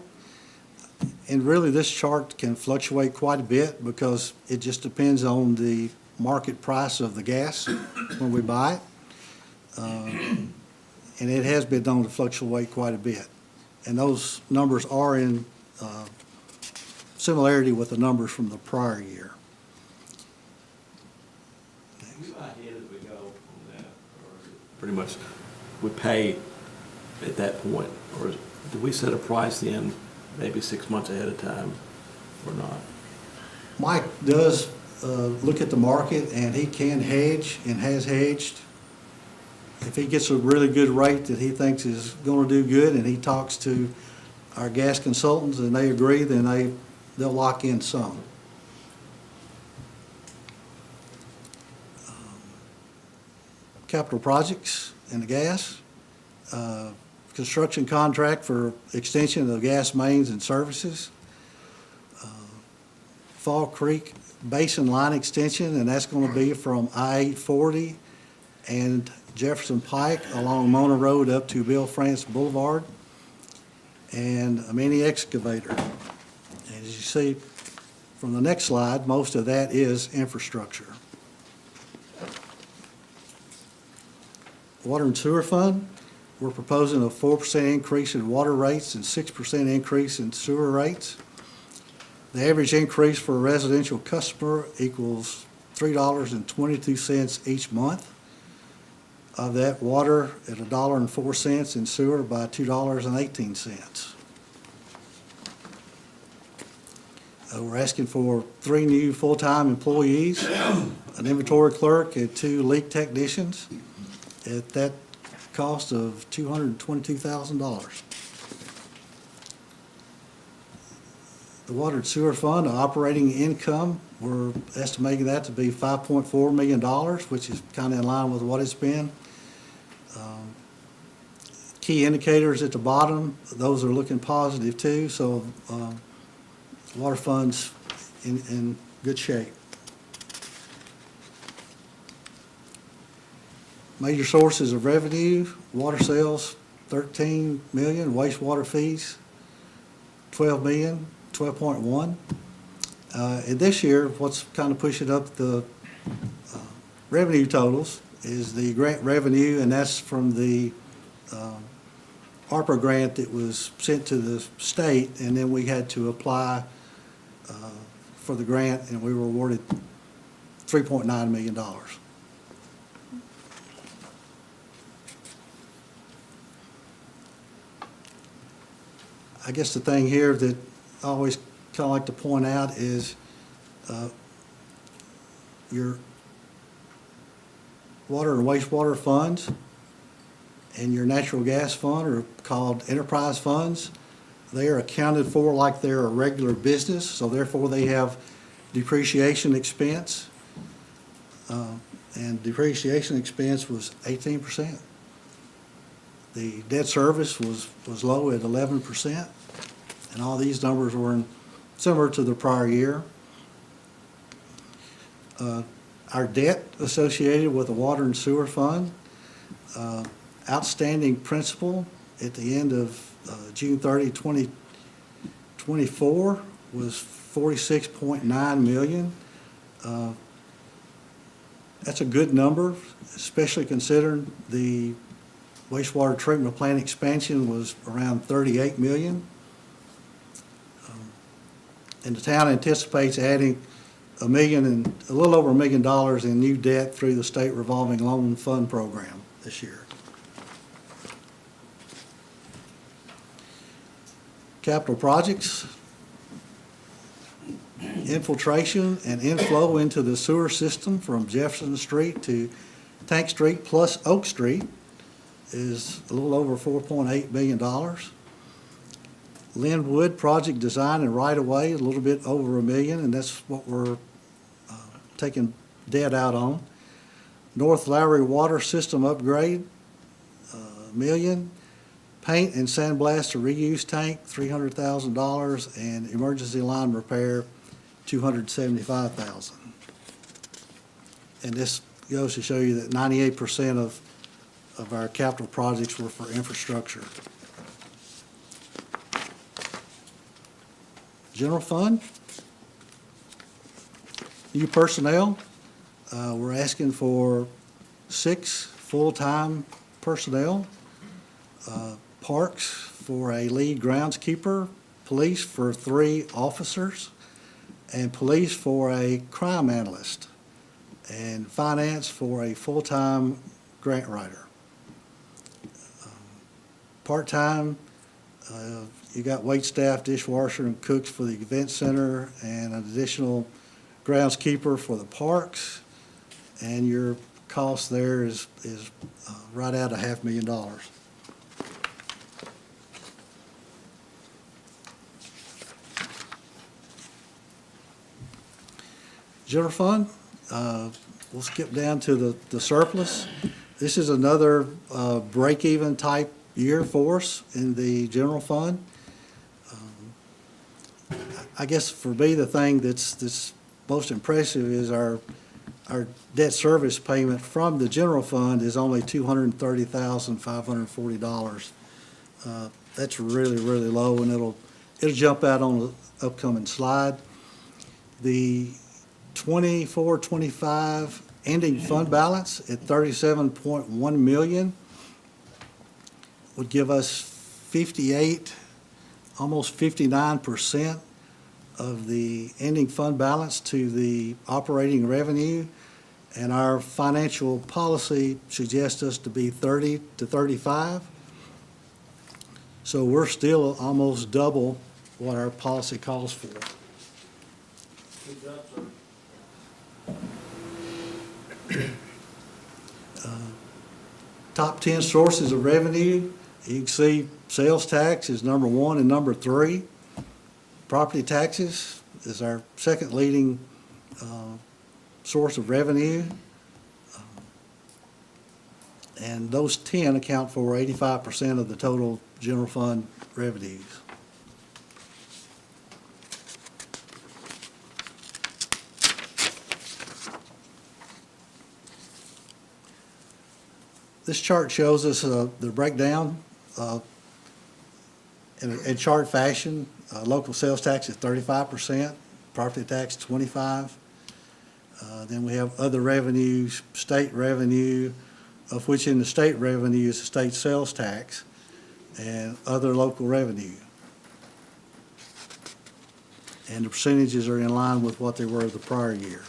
And really, this chart can fluctuate quite a bit because it just depends on the market price of the gas when we buy it. And it has been known to fluctuate quite a bit. And those numbers are in similarity with the numbers from the prior year. We buy ahead as we go on that, or is it pretty much we pay at that point, or do we set a price in maybe 6 months ahead of time or not? Mike does look at the market, and he can hedge and has hedged. If he gets a really good rate that he thinks is going to do good, and he talks to our gas consultants and they agree, then they'll lock in some. Capital projects in the gas. Construction contract for extension of gas mains and services. Fall Creek Basin Line extension, and that's going to be from I-840 and Jefferson Pike along Mona Road up to Bill France Boulevard, and a mini excavator. And as you see from the next slide, most of that is infrastructure. Water and Sewer Fund, we're proposing a 4% increase in water rates and 6% increase in sewer rates. The average increase for a residential customer equals $3.22 each month. Of that, water at $1.04 and sewer by $2.18. We're asking for 3 new full-time employees, an inventory clerk and 2 leak technicians at that cost of $222,000. The Water and Sewer Fund operating income, we're estimating that to be $5.4 million, which is kind of in line with what it's been. Key indicators at the bottom, those are looking positive too, so water fund's in good shape. Major sources of revenue, water sales, 13 million, wastewater fees, 12 million, 12.1. And this year, what's kind of pushing up the revenue totals is the grant revenue, and that's from the ARPA grant that was sent to the state, and then we had to apply for the grant, and we were awarded $3.9 million. I guess the thing here that I always kind of like to point out is your water and wastewater funds and your natural gas fund are called enterprise funds. They are accounted for like they're a regular business, so therefore they have depreciation expense. And depreciation expense was 18%. The debt service was low at 11%, and all these numbers were similar to the prior year. Our debt associated with the water and sewer fund, outstanding principal at the end of June 30, 2024 was $46.9 million. That's a good number, especially considering the wastewater treatment plant expansion was around $38 million. And the town anticipates adding a little over $1 million in new debt through the state revolving loan fund program this year. Capital projects, infiltration and inflow into the sewer system from Jefferson Street to Tank Street plus Oak Street is a little over $4.8 million. Linwood project design and right-of-way, a little bit over $1 million, and that's what we're taking debt out on. North Lowry water system upgrade, $1 million. Paint and sandblast a reuse tank, $300,000, and emergency line repair, $275,000. And this goes to show you that 98% of our capital projects were for infrastructure. General fund, new personnel. We're asking for 6 full-time personnel. Parks for a lead groundskeeper, police for 3 officers, and police for a crime analyst, and finance for a full-time grant writer. Part-time, you got waitstaff, dishwasher, and cooks for the event center, and an additional groundskeeper for the parks, and your cost there is right at $500,000. General fund, we'll skip down to the surplus. This is another break-even type year for us in the general fund. I guess for me, the thing that's most impressive is our debt service payment from the general fund is only $230,540. That's really, really low, and it'll jump out on the upcoming slide. The 24-25 ending fund balance at $37.1 million would give us 58, almost 59% of the ending fund balance to the operating revenue, and our financial policy suggests us to be 30 to 35. So we're still almost double what our policy calls for. Good job, sir. Top 10 sources of revenue, you can see sales tax is number 1 and number 3. Property taxes is our second leading source of revenue. And those 10 account for 85% of the total general fund revenues. This chart shows us the breakdown in chart fashion. Local sales tax is 35%, property tax 25%. Then we have other revenues, state revenue, of which in the state revenue is the state sales tax, and other local revenue. And the percentages are in line with what they were the prior year.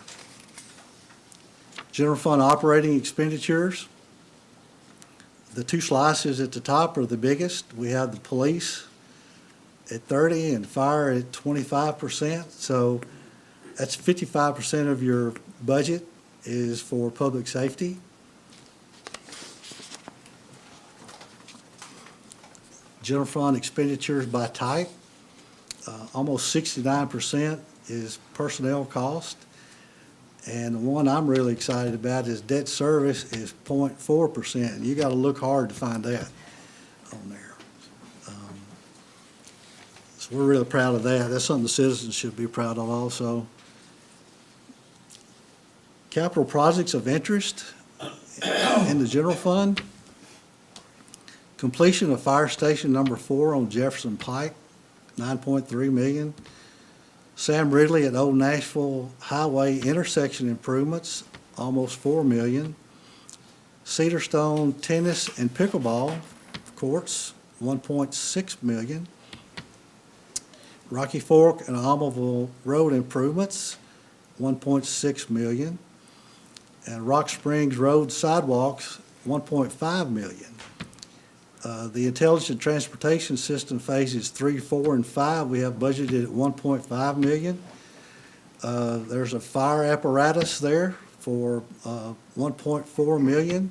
General fund operating expenditures. The 2 slices at the top are the biggest. We have the police at 30% and fire at 25%. So that's 55% of your budget is for public safety. General fund expenditures by type, almost 69% is personnel cost. And the one I'm really excited about is debt service is 0.4%. And you got to look hard to find that on there. So we're really proud of that. That's something the citizens should be proud of also. Capital projects of interest in the general fund. Completion of Fire Station Number 4 on Jefferson Pike, $9.3 million. Sam Ridley at Old Nashville Highway intersection improvements, almost $4 million. Cedarstone tennis and pickleball courts, $1.6 million. Rocky Fork and Almoville Road improvements, $1.6 million. And Rock Springs Road sidewalks, $1.5 million. The Intelligent Transportation System phases 3, 4, and 5, we have budgeted at $1.5 million. There's a fire apparatus there for $1.4 million.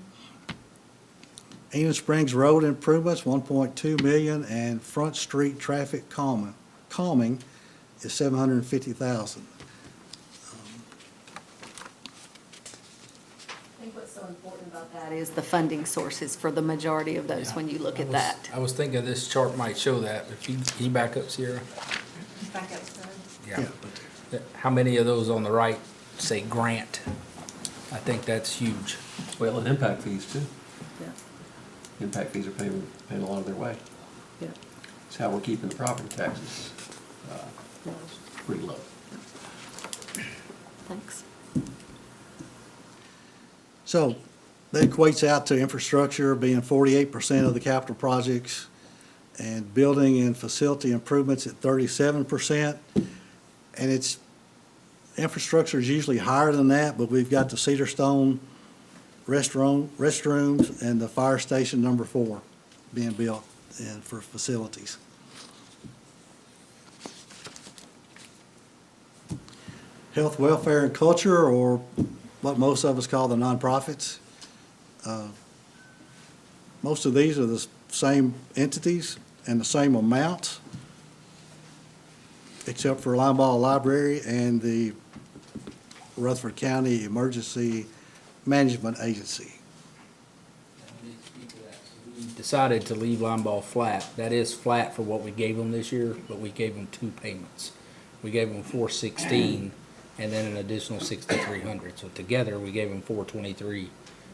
Enid Springs Road improvements, $1.2 million, and Front Street traffic calming is $750,000. I think what's so important about that is the funding sources for the majority of those when you look at that. I was thinking this chart might show that. If you back up, Sierra? Back up, sir. Yeah. How many of those on the right say grant? I think that's huge. Well, and impact fees too. Yeah. Impact fees are paying a lot of their way. Yeah. It's how we're keeping the property taxes pretty low. Thanks. So that equates out to infrastructure being 48% of the capital projects and building and facility improvements at 37%. And it's, infrastructure is usually higher than that, but we've got the Cedarstone restrooms and the fire station number 4 being built and for facilities. Health, welfare, and culture, or what most of us call the nonprofits. Most of these are the same entities and the same amounts, except for Linebaugh Library and the Rutherford County Emergency Management Agency. We decided to leave Linebaugh flat. That is flat for what we gave them this year, but we gave them 2 payments. We gave them $416 and then an additional $6,300. So together, we gave them $423.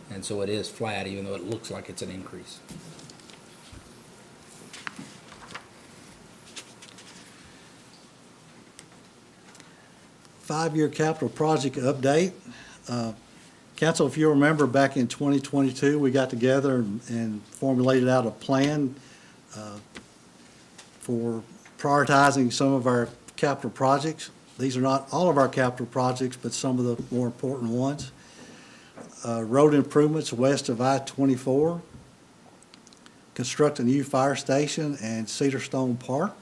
And so it is flat, even though it looks like it's an increase. Five-year capital project update. Council, if you remember, back in 2022, we got together and formulated out a plan for prioritizing some of our capital projects. These are not all of our capital projects, but some of the more important ones. Road improvements west of I-24, construct a new fire station and Cedarstone Park.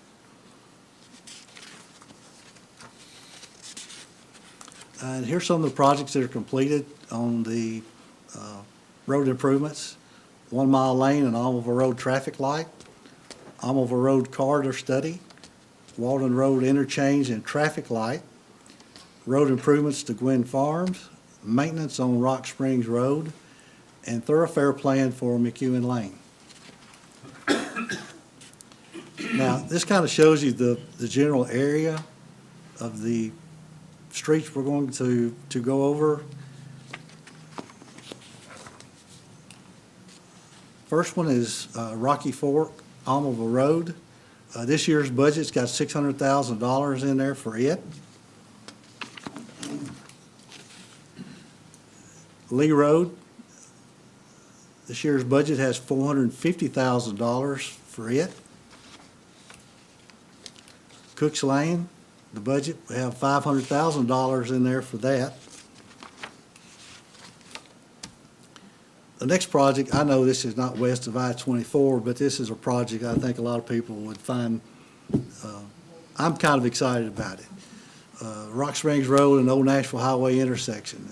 And here's some of the projects that are completed on the road improvements. 1 Mile Lane and Almoville Road traffic light, Almoville Road corridor study, Walden Road interchange and traffic light, road improvements to Gwynn Farms, maintenance on Rock Springs Road, and thoroughfare plan for McEwen Lane. Now, this kind of shows you the general area of the streets we're going to go over. First one is Rocky Fork, Almoville Road. This year's budget's got $600,000 in there for it. Lee Road, this year's budget has $450,000 for it. Cooks Lane, the budget, we have $500,000 in there for that. The next project, I know this is not west of I-24, but this is a project I think a lot of people would find, I'm kind of excited about it. Rock Springs Road and Old Nashville Highway intersection,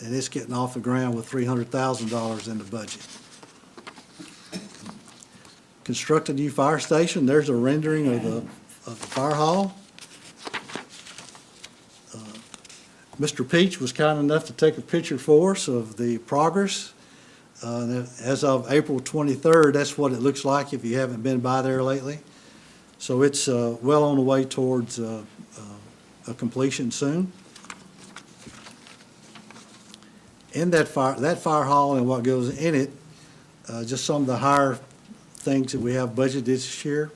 and it's getting off the ground with $300,000 in the budget. construct a new fire station. There's a rendering of the fire hall. Mr. Peach was kind enough to take a picture for us of the progress. As of April 23rd, that's what it looks like if you haven't been by there lately. So it's well on the way towards a completion soon. In that fire hall and what goes in it, just some of the higher things that we have budgeted this year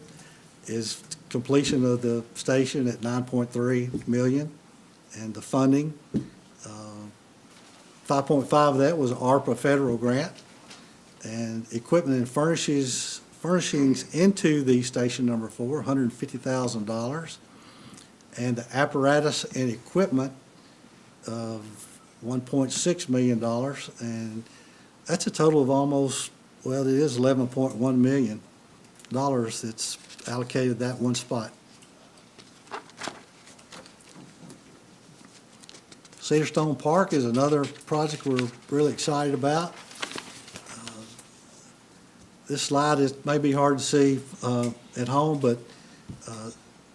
is completion of the station at $9.3 million. And the funding, 5.5 of that was an ARPA federal grant. And equipment and furnishings into the station number 4, $150,000. And the apparatus and equipment of $1.6 million. And that's a total of almost, well, it is $11.1 million that's allocated that one spot. Cedar Stone Park is another project we're really excited about. This slide may be hard to see at home, but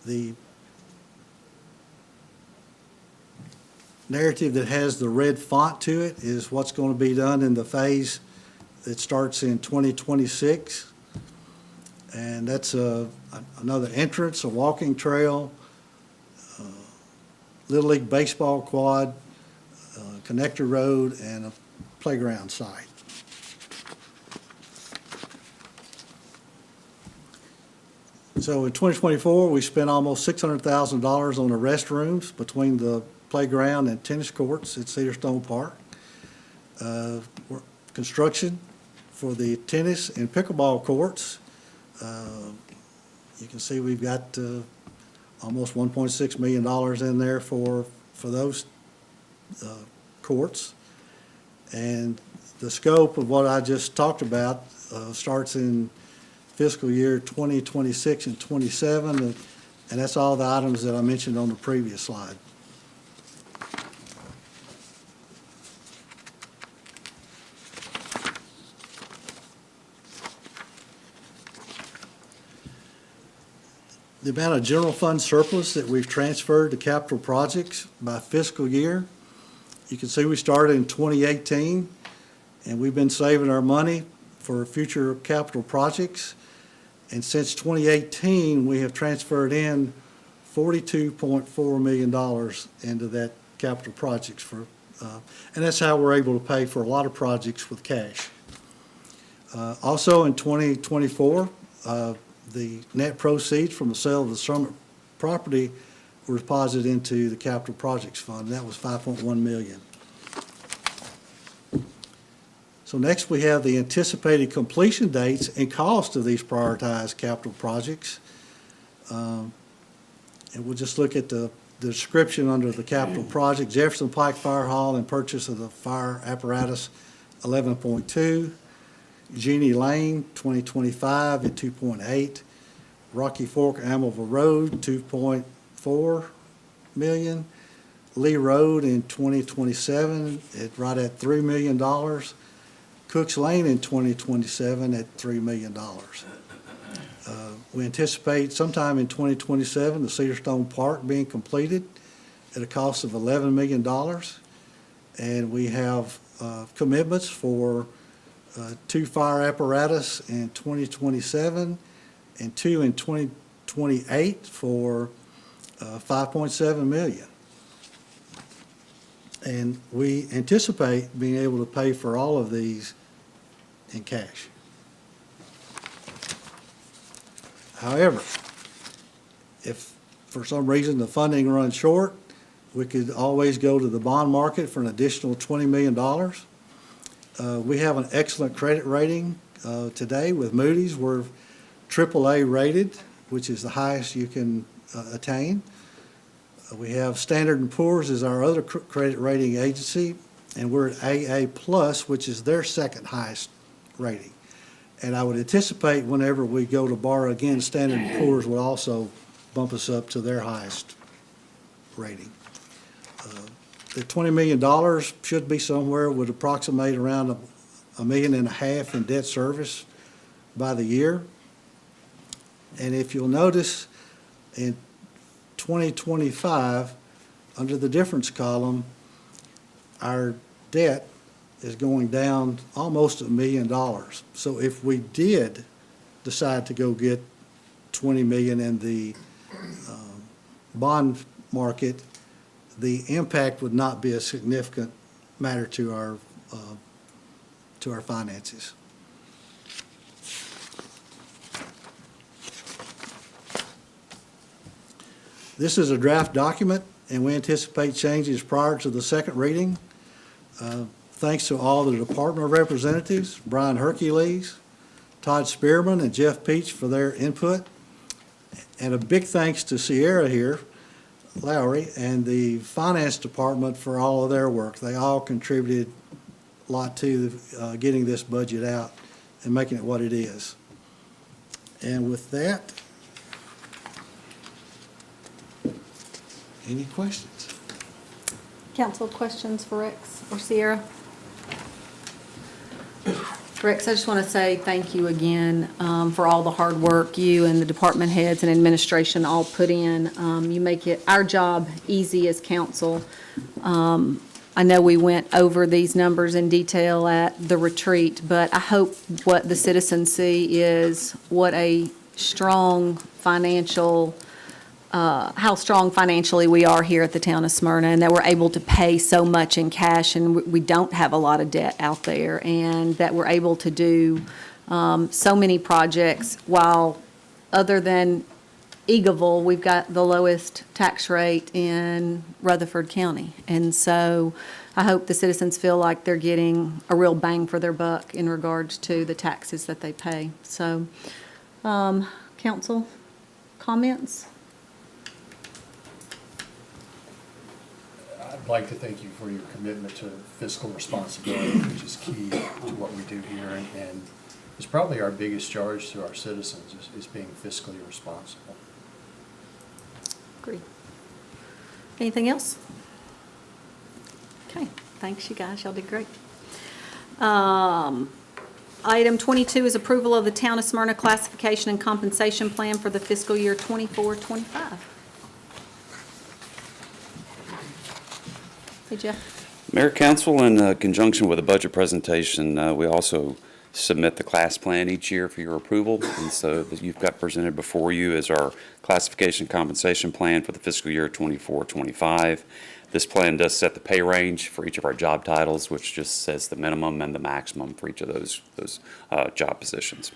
the narrative that has the red font to it is what's going to be done in the phase that starts in 2026. And that's another entrance, a walking trail, Little League baseball quad, connector road, and a playground site. So in 2024, we spent almost $600,000 on the restrooms between the playground and tennis courts at Cedar Stone Park. Construction for the tennis and pickleball courts. You can see we've got almost $1.6 million in there for those courts. And the scope of what I just talked about starts in fiscal year 2026 and 27, and that's all the items that I mentioned on the previous slide. The amount of general fund surplus that we've transferred to capital projects by fiscal year, you can see we started in 2018, and we've been saving our money for future capital projects. And since 2018, we have transferred in $42.4 million into that capital projects and that's how we're able to pay for a lot of projects with cash. Also in 2024, the net proceeds from the sale of the Summit property were deposited into the capital projects fund. That was $5.1 million. So next we have the anticipated completion dates and cost of these prioritized capital projects. And we'll just look at the description under the capital project. Jefferson Pike Fire Hall and purchase of the fire apparatus, 11.2. Eugenie Lane, 2025 at 2.8. Rocky Fork Amelville Road, 2.4 million. Lee Road in 2027 right at $3 million. Cooks Lane in 2027 at $3 million. We anticipate sometime in 2027 the Cedar Stone Park being completed at a cost of $11 million. And we have commitments for 2 fire apparatus in 2027 and 2 in 2028 for $5.7 million. And we anticipate being able to pay for all of these in cash. However, if for some reason the funding runs short, we could always go to the bond market for an additional $20 million. We have an excellent credit rating today with Moody's. We're AAA rated, which is the highest you can attain. We have Standard & Poor's as our other credit rating agency, and we're at AA+, which is their second highest rating. And I would anticipate whenever we go to borrow again, Standard & Poor's will also bump us up to their highest rating. The $20 million should be somewhere, would approximate around $1.5 million in debt service by the year. And if you'll notice, in 2025, under the difference column, our debt is going down almost $1 million. So if we did decide to go get 20 million in the bond market, the impact would not be a significant matter to our finances. This is a draft document, and we anticipate changes prior to the second reading. Thanks to all the department representatives, Brian Hercules, Todd Spearman, and Jeff Peach for their input. And a big thanks to Sierra here, Lowry, and the finance department for all of their work. They all contributed a lot to getting this budget out and making it what it is. And with that, any questions? Council, questions for Rex or Sierra? Rex, I just want to say thank you again for all the hard work you and the department heads and administration all put in. You make it our job easy as council. I know we went over these numbers in detail at the retreat, but I hope what the citizens see is what a strong financial how strong financially we are here at the town of Smyrna, and that we're able to pay so much in cash, and we don't have a lot of debt out there, and that we're able to do so many projects while, other than Eagleville, we've got the lowest tax rate in Rutherford County. And so I hope the citizens feel like they're getting a real bang for their buck in regards to the taxes that they pay. So, council, comments? I'd like to thank you for your commitment to fiscal responsibility, which is key to what we do here, and it's probably our biggest charge to our citizens is being fiscally responsible. Agreed. Anything else? Okay, thanks you guys, y'all did great. Item 22 is approval of the Town of Smyrna classification and compensation plan for the fiscal year 24-25. Hey, Jeff. Mayor, Council, in conjunction with a budget presentation, we also submit the class plan each year for your approval. And so that you've got presented before you is our classification compensation plan for the fiscal year 24-25. This plan does set the pay range for each of our job titles, which just says the minimum and the maximum for each of those job positions.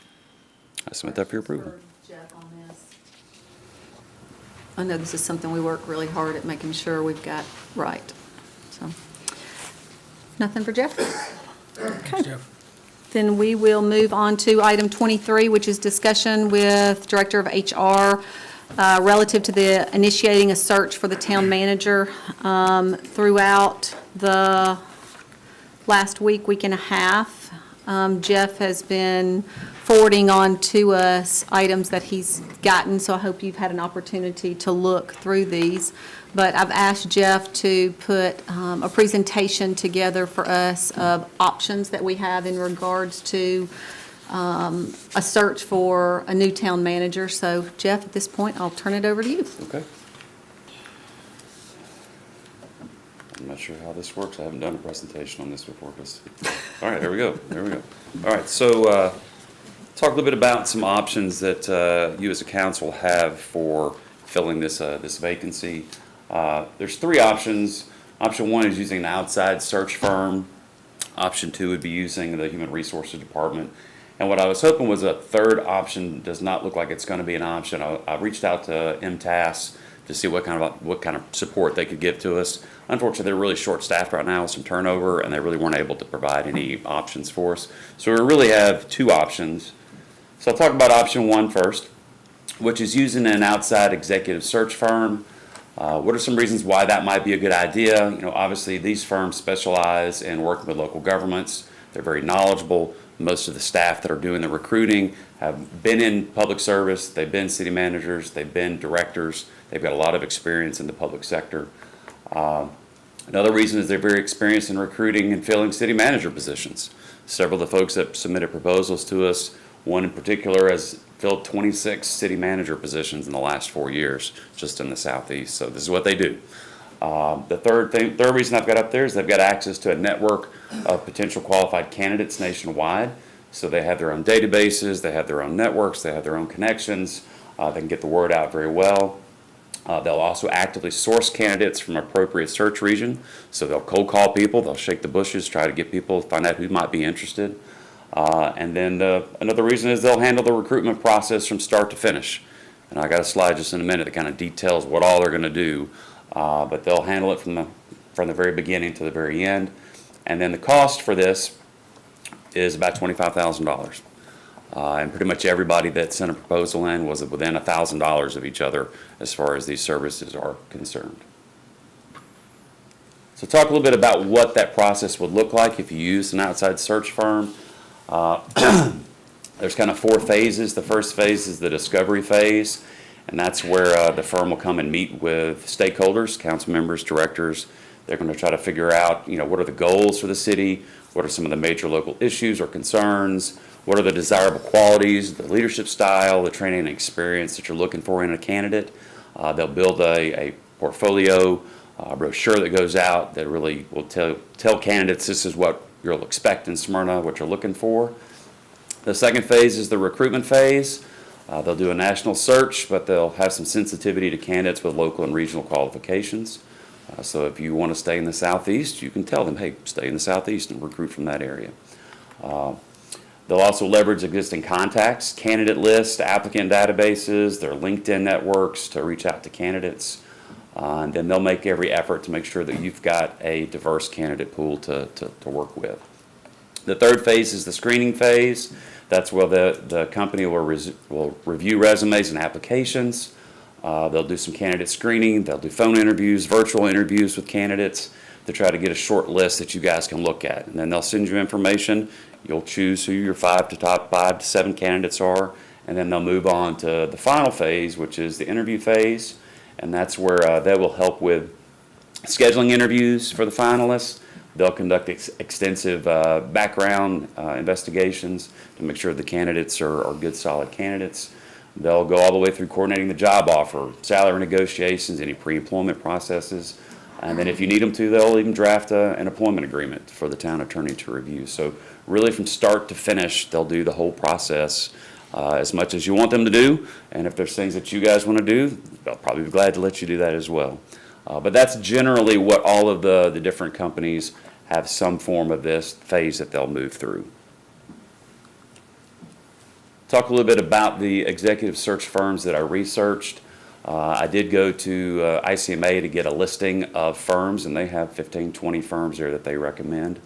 I submit that for your approval. Jeff on this. I know this is something we work really hard at making sure we've got right. So, nothing for Jeff? Okay. Jeff. Then we will move on to item 23, which is discussion with Director of HR relative to the initiating a search for the town manager. Throughout the last week and a half, Jeff has been forwarding on to us items that he's gotten, so I hope you've had an opportunity to look through these. But I've asked Jeff to put a presentation together for us of options that we have in regards to a search for a new town manager. So Jeff, at this point, I'll turn it over to you. Okay. I'm not sure how this works. I haven't done a presentation on this before. All right, here we go. All right, so talk a little bit about some options that you as a council have for filling this vacancy. There's three options. Option one is using an outside search firm. Option two would be using the Human Resources Department. And what I was hoping was a third option does not look like it's going to be an option. I reached out to MTAS to see what kind of support they could give to us. Unfortunately, they're really short-staffed right now with some turnover, and they really weren't able to provide any options for us. So we really have two options. So I'll talk about option one first, which is using an outside executive search firm. What are some reasons why that might be a good idea? You know, obviously these firms specialize in working with local governments. They're very knowledgeable. Most of the staff that are doing the recruiting have been in public service. They've been city managers. They've been directors. They've got a lot of experience in the public sector. Another reason is they're very experienced in recruiting and filling city manager positions. Several of the folks that submitted proposals to us One in particular has filled 26 city manager positions in the last 4 years, just in the southeast. So this is what they do. The third reason I've got up there is they've got access to a network of potential qualified candidates nationwide. So they have their own databases, they have their own networks, they have their own connections. They can get the word out very well. They'll also actively source candidates from appropriate search region. So they'll cold call people, they'll shake the bushes, try to get people, find out who might be interested. And then another reason is they'll handle the recruitment process from start to finish. And I got a slide just in a minute that kind of details what all they're going to do. But they'll handle it from the very beginning to the very end. And then the cost for this is about $25,000. And pretty much everybody that sent a proposal in was within $1,000 of each other as far as these services are concerned. So talk a little bit about what that process would look like if you used an outside search firm. There's kind of 4 phases. The first phase is the discovery phase, and that's where the firm will come and meet with stakeholders, council members, directors. They're going to try to figure out, what are the goals for the city, what are some of the major local issues or concerns, what are the desirable qualities, the leadership style, the training and experience that you're looking for in a candidate. They'll build a portfolio, brochure that goes out that really will tell candidates this is what you'll expect in Smyrna, what you're looking for. The second phase is the recruitment phase. They'll do a national search, but they'll have some sensitivity to candidates with local and regional qualifications. So if you want to stay in the southeast, you can tell them, hey, stay in the southeast and recruit from that area. They'll also leverage existing contacts, candidate lists, applicant databases, their LinkedIn networks to reach out to candidates. And then they'll make every effort to make sure that you've got a diverse candidate pool to work with. The third phase is the screening phase. That's where the company will review resumes and applications. They'll do some candidate screening. They'll do phone interviews, virtual interviews with candidates to try to get a short list that you guys can look at. And then they'll send you information. You'll choose who your top 5 to 7 candidates are, and then they'll move on to the final phase, which is the interview phase. And that's where they will help with scheduling interviews for the finalists. They'll conduct extensive background investigations to make sure the candidates are good, solid candidates. They'll go all the way through coordinating the job offer, salary negotiations, any pre-employment processes. And then if you need them to, they'll even draft an employment agreement for the town attorney to review. So really from start to finish, they'll do the whole process as much as you want them to do. And if there's things that you guys want to do, they'll probably be glad to let you do that as well. But that's generally what all of the different companies have some form of this phase that they'll move through. Talk a little bit about the executive search firms that I researched. I did go to ICMA to get a listing of firms, and they have 15, 20 firms there that they recommend.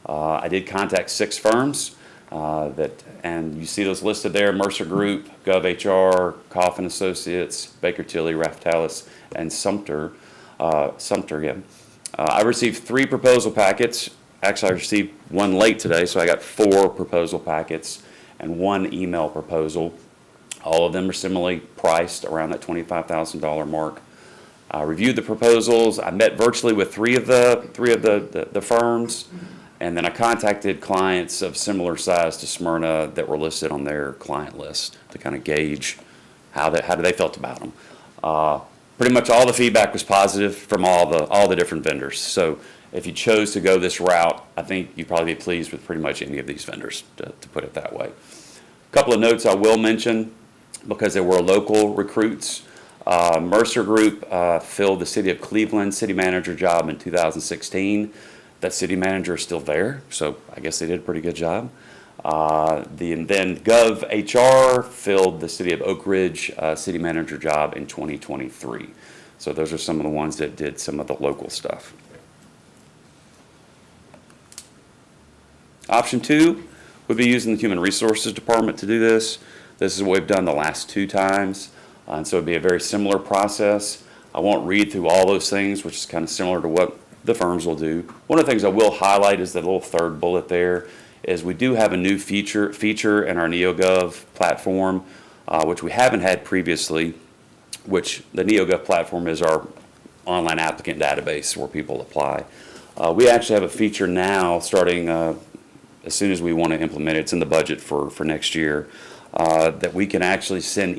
I did contact 6 firms and you see those listed there: Mercer Group, GovHR, Coffin Associates, Baker Tilly, Raftalis, and Sumter. I received 3 proposal packets. Actually, I received one late today, so I got 4 proposal packets and 1 email proposal. All of them are similarly priced around that $25,000 mark. I reviewed the proposals. I met virtually with 3 of the firms, and then I contacted clients of similar size to Smyrna that were listed on their client list to kind of gauge how they felt about them. Pretty much all the feedback was positive from all the different vendors. So if you chose to go this route, I think you'd probably be pleased with pretty much any of these vendors, to put it that way. A couple of notes I will mention, because they were local recruits. Mercer Group filled the City of Cleveland city manager job in 2016. That city manager is still there, so I guess they did a pretty good job. Then GovHR filled the City of Oak Ridge city manager job in 2023. So those are some of the ones that did some of the local stuff. Option 2 would be using the Human Resources Department to do this. This is what we've done the last 2 times, and so it'd be a very similar process. I won't read through all those things, which is kind of similar to what the firms will do. One of the things I will highlight is the little third bullet there, is we do have a new feature in our NeoGov platform, which we haven't had previously, which the NeoGov platform is our online applicant database where people apply. We actually have a feature now starting as soon as we want to implement it, it's in the budget for next year, that we can actually send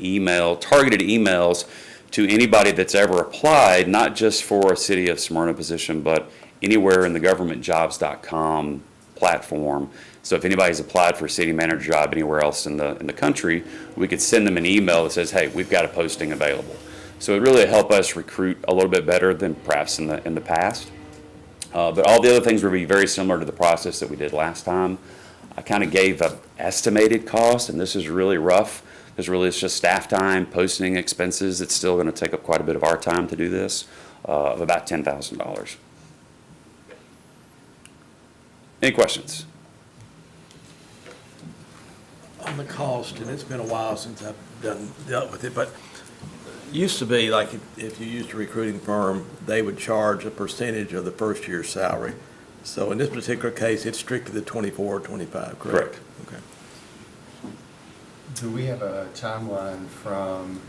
targeted emails to anybody that's ever applied, not just for a City of Smyrna position, but anywhere in the governmentjobs.com platform. So if anybody's applied for a city manager job anywhere else in the country, we could send them an email that says, hey, we've got a posting available. So it really helped us recruit a little bit better than perhaps in the past. But all the other things will be very similar to the process that we did last time. I kind of gave an estimated cost, and this is really rough, because really it's just staff time, posting expenses. It's still going to take up quite a bit of our time to do this, of about $10,000. Any questions? On the cost, and it's been a while since I've dealt with it, but used to be like if you used a recruiting firm, they would charge a percentage of the first year's salary. So in this particular case, it's strictly the 24 or 25, correct? Correct. Okay. Do we have a timeline from,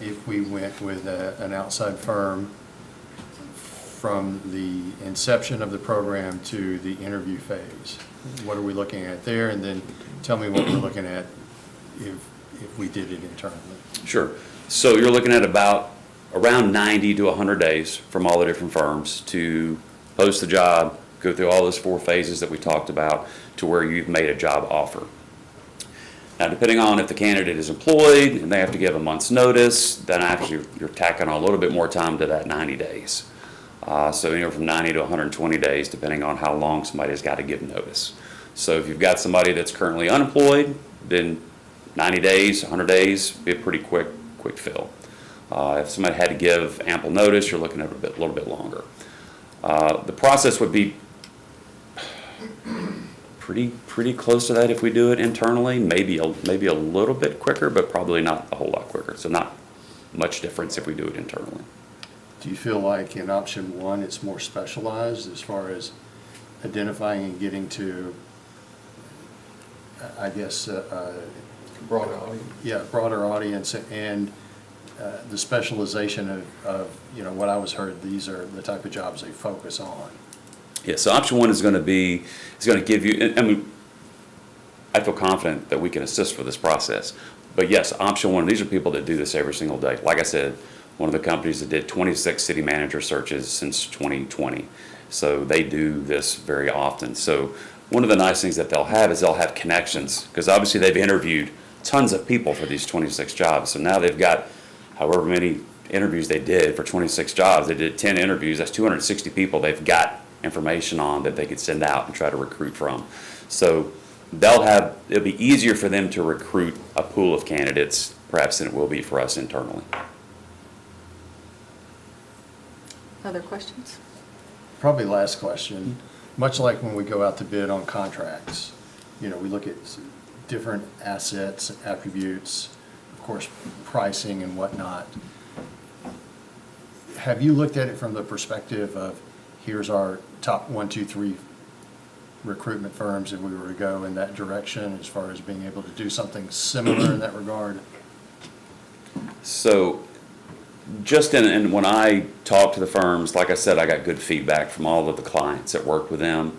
if we went with an outside firm, from the inception of the program to the interview phase? What are we looking at there? And then tell me what we're looking at if we did it internally. Sure. So you're looking at around 90 to 100 days from all the different firms to post the job, go through all those 4 phases that we talked about to where you've made a job offer. Now, depending on if the candidate is employed and they have to give a month's notice, then actually you're tacking on a little bit more time to that 90 days. So anywhere from 90 to 120 days, depending on how long somebody's got to give notice. So if you've got somebody that's currently unemployed, then 90 days, 100 days, be a pretty quick fill. If somebody had to give ample notice, you're looking at a little bit longer. The process would be pretty close to that if we do it internally. Maybe a little bit quicker, but probably not a whole lot quicker. So not much difference if we do it internally. Do you feel like in option one, it's more specialized as far as identifying and getting to, I guess, Broader audience. yeah, broader audience and the specialization of, what I was heard, these are the type of jobs they focus on? Yeah, so option one is going to give you, I mean, I feel confident that we can assist with this process. But yes, option one, these are people that do this every single day. Like I said, one of the companies that did 26 city manager searches since 2020. So they do this very often. So one of the nice things that they'll have is they'll have connections, because obviously they've interviewed tons of people for these 26 jobs. So now they've got however many interviews they did for 26 jobs. They did 10 interviews. That's 260 people they've got information on that they could send out and try to recruit from. So it'll be easier for them to recruit a pool of candidates perhaps than it will be for us internally. Other questions? Probably last question. Much like when we go out to bid on contracts, we look at different assets, attributes, of course, pricing and whatnot. Have you looked at it from the perspective of, here's our top 1, 2, 3 recruitment firms if we were to go in that direction as far as being able to do something similar in that regard? So and when I talk to the firms, like I said, I got good feedback from all of the clients that work with them.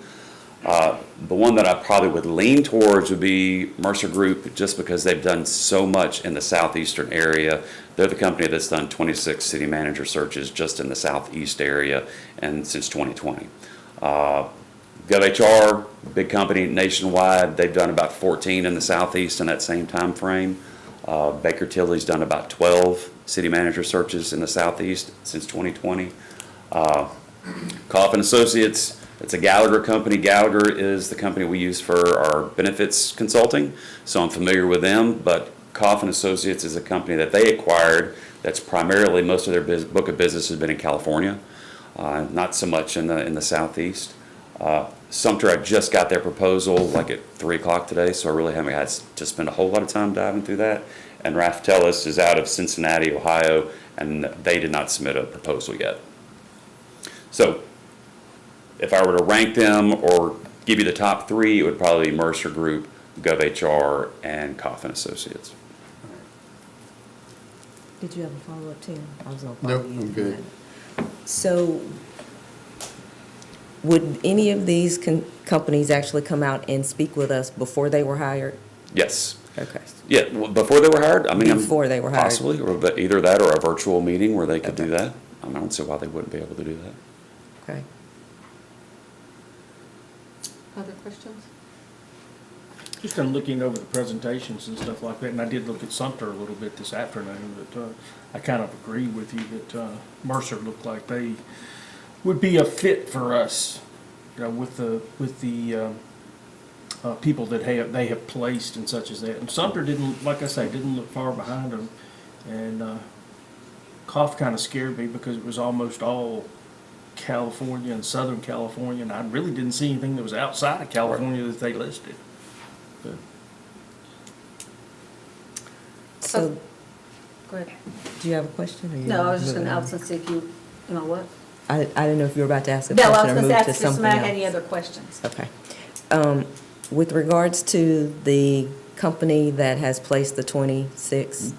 The one that I probably would lean towards would be Mercer Group, just because they've done so much in the southeastern area. They're the company that's done 26 city manager searches just in the southeast area and since 2020. GovHR, big company nationwide, they've done about 14 in the southeast in that same time frame. Baker Tilly's done about 12 city manager searches in the southeast since 2020. Coffin Associates, it's a Gallagher company. Gallagher is the company we use for our benefits consulting, so I'm familiar with them. But Coffin Associates is a company that they acquired that's primarily, most of their book of business has been in California, not so much in the southeast. Sumter, I just got their proposal like at 3 o'clock today, so I really haven't had to spend a whole lot of time diving through that. And Raftellus is out of Cincinnati, Ohio, and they did not submit a proposal yet. So if I were to rank them or give you the top 3, it would probably be Mercer Group, GovHR, and Coffin Associates. Did you have a follow-up, Tim? I was going to Nope, follow you. I'm good. So Would any of these companies actually come out and speak with us before they were hired? Yes. Okay. Yeah, well, before they were hired? I mean, Before they were hired. possibly, or either that or a virtual meeting where they could do that. I don't see why they wouldn't be able to do that. Okay. Other questions? Just in looking over the presentations and stuff like that, and I did look at Sumter a little bit this afternoon, but I kind of agree with you that Mercer looked like they would be a fit for us, you know, with the people that they have placed and such as that. And Sumter didn't, like I say, didn't look far behind them. And Cough kind of scared me because it was almost all California and Southern California, and I really didn't see anything that was outside of California that they listed. But So, Go ahead. do you have a question? Or you No, I was just moving gonna, I on? was gonna see if you know what? I didn't know if you were about to ask a No, I was question or gonna move ask to if something somebody had any else. other questions. Okay. With regards to the company that has placed the 26,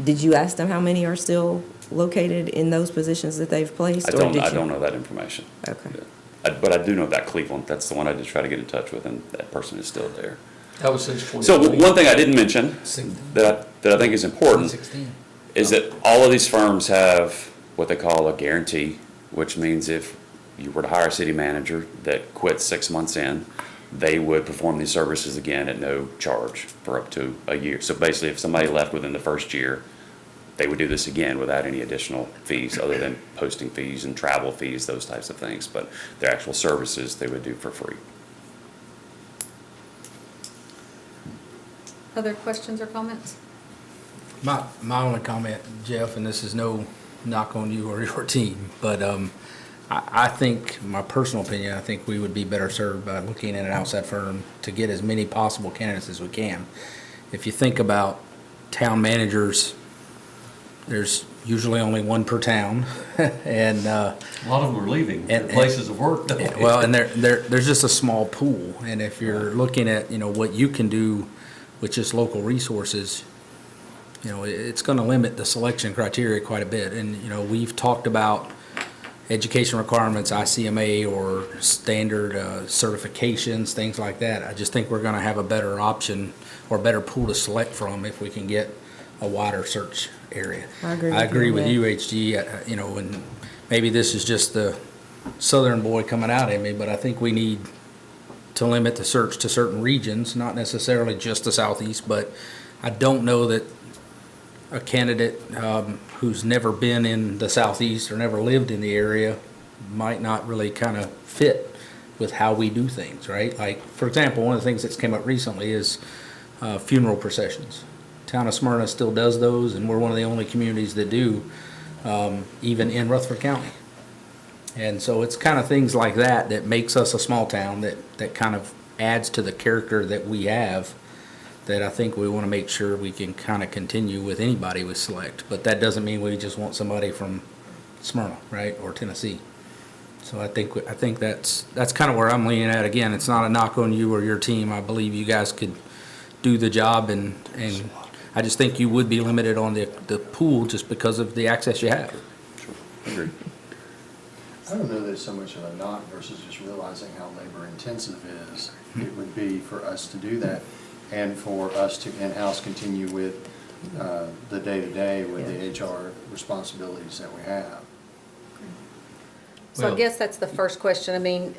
did you ask them how many are still located in those positions that they've placed? I or don't, did I you- don't know that information. Okay. But I do know about Cleveland. That's the one I did try to get in touch with, and that person is still there. That was since So one thing I didn't mention that I think is important 2016. is that all of these firms have what they call a guarantee, which means if you were to hire a city manager that quit 6 months in, they would perform these services again at no charge for up to a year. So basically, if somebody left within the first year, they would do this again without any additional fees other than posting fees and travel fees, those types of things. But their actual services, they would do for free. Other questions or comments? My only comment, Jeff, and this is no knock on you or your team, but I think, my personal opinion, I think we would be better served by looking at an outside firm to get as many possible candidates as we can. If you think about town managers, there's usually only one per town, and A lot of them are leaving their and- places of work, though. well, and there's just a small pool, and if you're looking at, you know, what you can do with just local resources, you know, it's gonna limit the selection criteria quite a bit. And, you know, we've talked about education requirements, ICMA, or standard certifications, things like that. I just think we're gonna have a better option or better pool to select from if we can get a wider search area. I agree with I you agree on with that. you, HG, you know, and maybe this is just the southern boy coming out in me, but I think we need to limit the search to certain regions, not necessarily just the southeast, but I don't know that a candidate who's never been in the southeast or never lived in the area might not really kind of fit with how we do things, right? Like, for example, one of the things that's came up recently is funeral processions. Town of Smyrna still does those, and we're one of the only communities that do, even in Rutherford County. And so it's kind of things like that that makes us a small town, that kind of adds to the character that we have, that I think we want to make sure we can kind of continue with anybody we select. But that doesn't mean we just want somebody from Smyrna, right, or Tennessee. So I think that's kind of where I'm leaning at. Again, it's not a knock on you or your team. I believe you guys could do the job, and I just think you would be limited on the pool just because of the access you have. Agreed. I don't know that it's so much of a knock versus just realizing how labor intensive it would be for us to do that, and for us to in-house continue with the day-to-day with the HR responsibilities that we have. So I Well- guess that's the first question. I mean,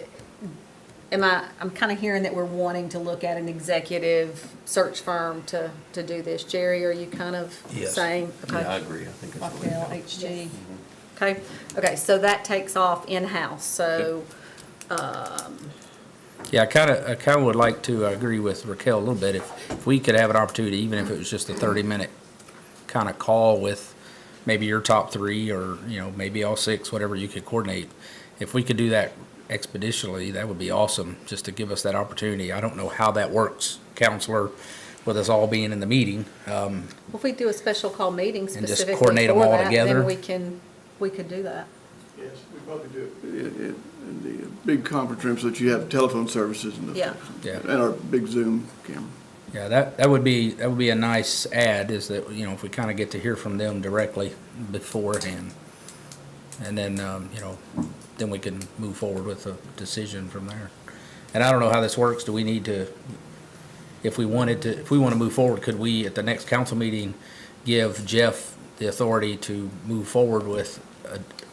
I'm kind of hearing that we're wanting to look at an executive search firm to do this. Jerry, are you kind of Yes. saying? Okay. Yeah, I agree. I think that's what we Raquel, HG. Okay, so that takes off in-house, so, Yeah, I kind of would like to agree with Raquel a little bit. If we could have an opportunity, even if it was just a 30-minute kind of call with maybe your top three, or, you know, maybe all six, whatever you could coordinate. If we could do that expeditiously, that would be awesome, just to give us that opportunity. I don't know how that works, Counselor, with us all being in the meeting. if we do a special call meeting just specifically coordinate 'em for all that, together. then we could do that. Yes, we probably do it in the big conference room so that you have telephone services and Yeah. Yeah. and our big Zoom camera. Yeah, that would be a nice add, is that, you know, if we kind of get to hear from them directly beforehand. And then, you know, then we can move forward with a decision from there. And I don't know how this works. Do we need to, if we want to move forward, could we, at the next council meeting, give Jeff the authority to move forward with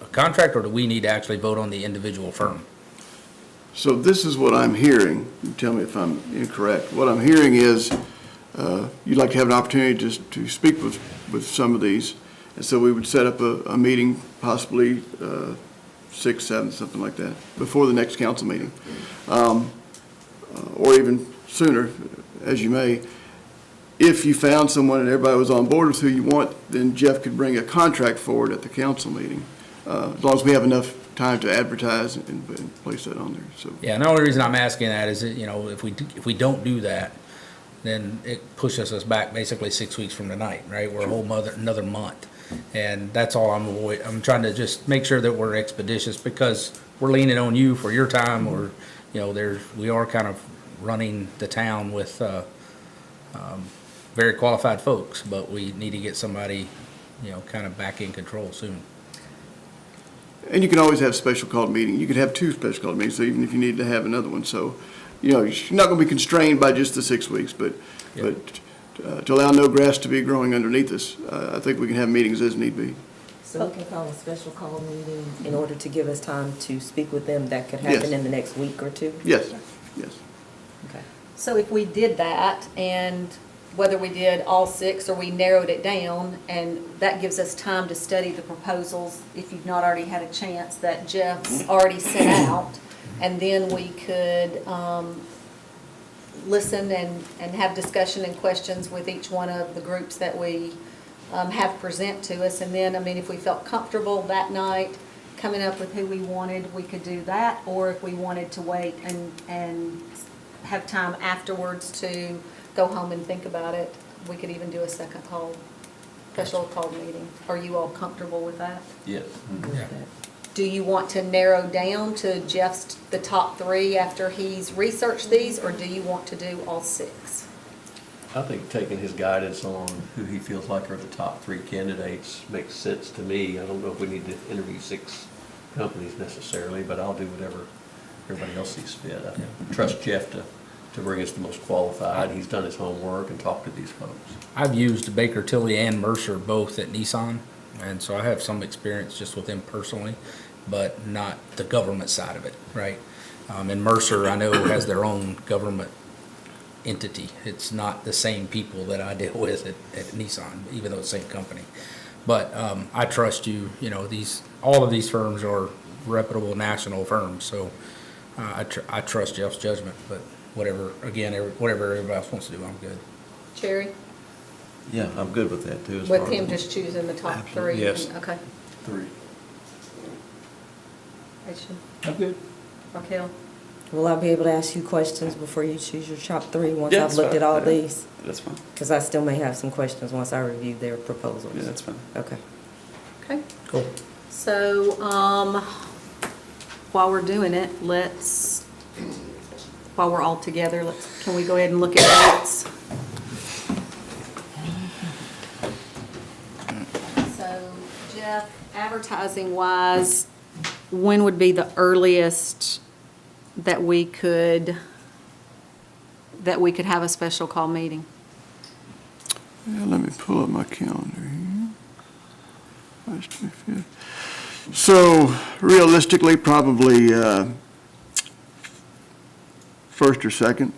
a contract, or do we need to actually vote on the individual firm? So this is what I'm hearing. You tell me if I'm incorrect. What I'm hearing is you'd like to have an opportunity to speak with some of these. And so we would set up a meeting, possibly 6, 7, something like that, before the next council meeting. Or even sooner, as you may. If you found someone and everybody was on board with who you want, then Jeff could bring a contract forward at the council meeting, as long as we have enough time to advertise and place that on there, so. Yeah, and the only reason I'm asking that is that, you know, if we don't do that, then it pushes us back basically 6 weeks from tonight, right? We're a whole another month. And that's all I'm trying to just make sure that we're expeditious, because we're leaning on you for your time, or, you know, we are kind of running the town with, very qualified folks, but we need to get somebody, you know, kind of back in control soon. And you can always have special called meetings. You could have 2 special called meetings, so even if you need to have another one. So, you know, you're not going to be constrained by just the 6 weeks, but to allow no grass to be growing underneath us, I think we can have meetings as need be. So we can call a special call meeting in order to give us time to speak with them. That could happen Yes. in the next week or 2? Yes, yes. Okay. So if we did that, and whether we did all 6 or we narrowed it down, and that gives us time to study the proposals, if you've not already had a chance, that Jeff's already sent out, and then we could listen and have discussion and questions with each one of the groups that we have present to us. And then, I mean, if we felt comfortable that night coming up with who we wanted, we could do that. Or if we wanted to wait and have time afterwards to go home and think about it, we could even do a second call, special call meeting. Are you all comfortable with that? Yes. Yeah. Do you want to narrow down to just the top 3 after he's researched these, or do you want to do all 6? I think taking his guidance on who he feels like are the top 3 candidates makes sense to me. I don't know if we need to interview 6 companies necessarily, but I'll do whatever everybody else sees fit. I trust Jeff to bring us the most qualified. He's done his homework and talked to these folks. I've used Baker Tilly and Mercer both at Nissan, and so I have some experience just with them personally, but not the government side of it, right? And Mercer, I know, has their own government entity. It's not the same people that I deal with at Nissan, even though it's the same company. But I trust you, you know, all of these firms are reputable national firms, so I trust Jeff's judgment, but whatever everybody else wants to do, I'm good. Cherry? Yeah, I'm good with that too. With him just choosing the top 3? Yes. Okay. 3. Aisha? I'm good. Raquel? Will I be able to ask you questions before you choose your top 3 once Yeah, I've that's looked at fine. all Yeah, these? That's fine. Because I still may have some questions once I review their proposals. Yeah, that's fine. Okay. Okay. Cool. So, while we're doing it, while we're all together, can we go ahead and look at dates? So, Jeff, advertising wise, when would be the earliest that we could have a special call meeting? Yeah, let me pull up my calendar here. March 25th. So realistically, probably first or second.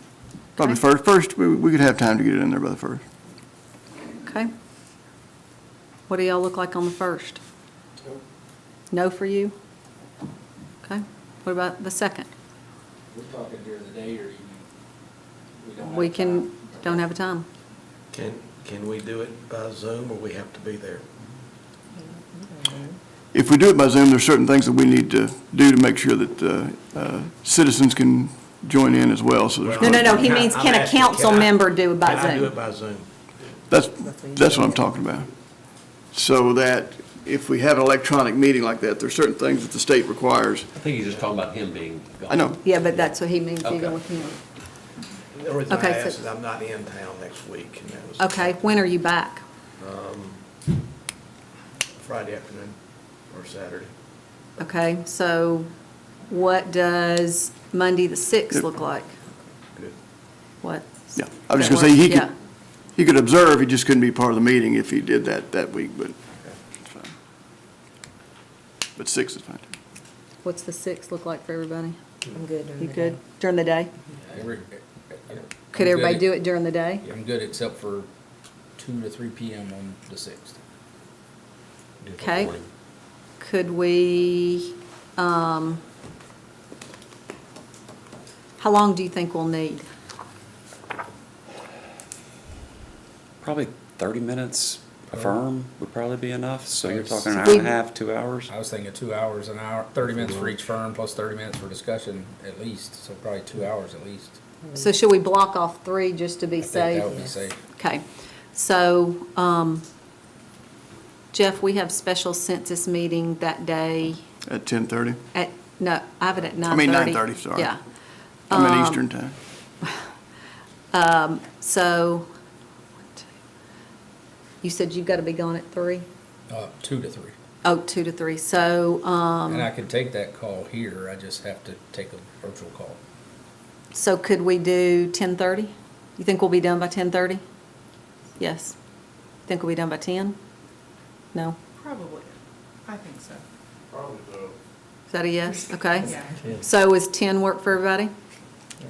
Probably Okay. first, we could have time to get it in there by the 1st. Okay. What do y'all look like on the 1st? No for you? Okay. What about the 2nd? We're talking during the day or evening? We don't have a time. Can we do it by Zoom, or we have to be there? If we do it by Zoom, there's certain things that we need to do to make sure that citizens can join in as well, so there's. No, he means can a council member do it by Can I do Zoom? it by Zoom? That's what I'm talking about. So that if we have an electronic meeting like that, there's certain things that the state requires. I think he's just talking about him being gone. I know. Yeah, but that's what he means, even Okay. with him. The only reason I Okay, so- asked is I'm not in town next week, and that was. Okay, when are you back? Friday afternoon or Saturday. Okay, so what does Monday, the 6th look like? Good. What? Yeah, I was just gonna say, Yeah. he could observe, he just couldn't be part of the meeting if he did that week, but it's fine. But 6 is fine. What's the 6th look like for everybody? I'm good during You the good? day. During the day? Every- Could I'm everybody good. do it during the day? I'm good except for 2 to 3 PM on the 6th. Do it in the Okay. morning. Could we, how long do you think we'll need? Probably 30 minutes affirm would probably be enough, so you're talking an hour We- and a half, 2 hours? I was thinking 2 hours, an hour, 30 minutes for each firm, plus 30 minutes for discussion at least, so probably 2 hours at least. So should we block off 3 just to be I think safe? that would be safe. Okay, so, Jeff, we have special census meeting that day At 10:30? no, I have it at 9:30. I mean, 9:30, sorry. Yeah. I'm in Eastern time. So, you said you've got to be gone at 3? 2 to 3. Oh, 2 to 3, so, And I can take that call here, I just have to take a virtual call. so could we do 10:30? You think we'll be done by 10:30? Yes. Think we'll be done by 10? No? Probably. I think so. Is that a yes? Okay. Yeah. So is 10 work for everybody?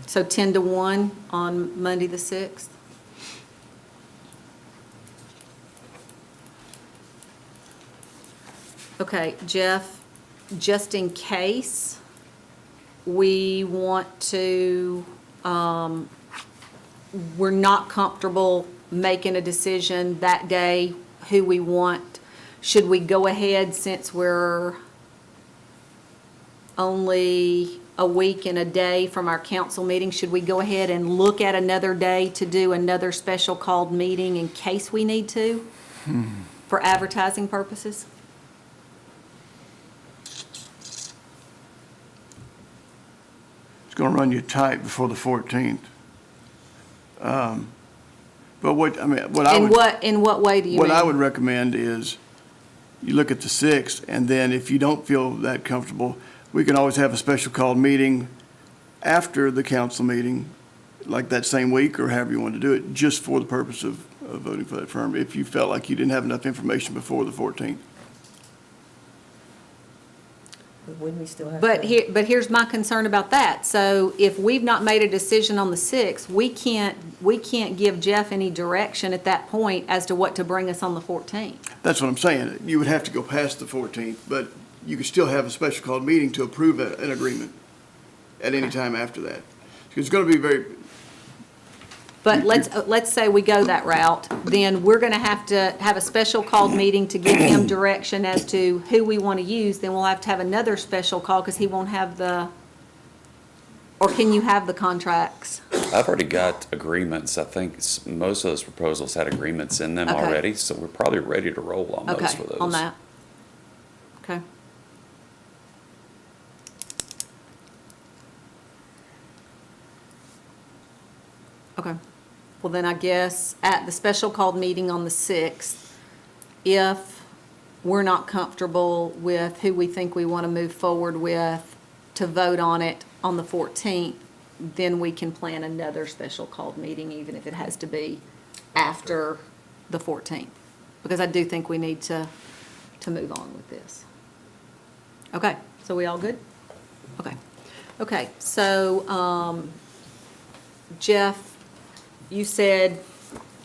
So 10 to 1 on Monday, the 6th? Okay, Jeff, just in case we want to, we're not comfortable making a decision that day, who we want, should we go ahead since we're only a week and a day from our council meeting, should we go ahead and look at another day to do another special called meeting in case we need to, for advertising purposes? It's gonna run you tight before the 14th. But what I would. In what way do you mean? What I would recommend is you look at the 6th, and then if you don't feel that comfortable, we can always have a special called meeting after the council meeting, like that same week or however you want to do it, just for the purpose of voting for that firm, if you felt like you didn't have enough information before the 14th. But wouldn't we still have But to? here's my concern about that. So if we've not made a decision on the 6th, we can't give Jeff any direction at that point as to what to bring us on the 14th. That's what I'm saying. You would have to go past the 14th, but you could still have a special called meeting to approve an agreement at any time after that. It's going to be very, But let's say we go that route, then we're going to have a special called meeting to give him direction as to who we want to use. Then we'll have to have another special call because he won't have or can you have the contracts? I've already got agreements. I think most of those proposals had agreements in them Okay. already, so we're probably ready to roll on most Okay, of those. on that. Okay. Okay. Well, then I guess at the special called meeting on the 6th, if we're not comfortable with who we think we want to move forward with to vote on it on the 14th, then we can plan another special called meeting, even if it has to be after the 14th. Because I do think we need to move on with this. Okay, so we all good? Okay. Okay, so, Jeff, you said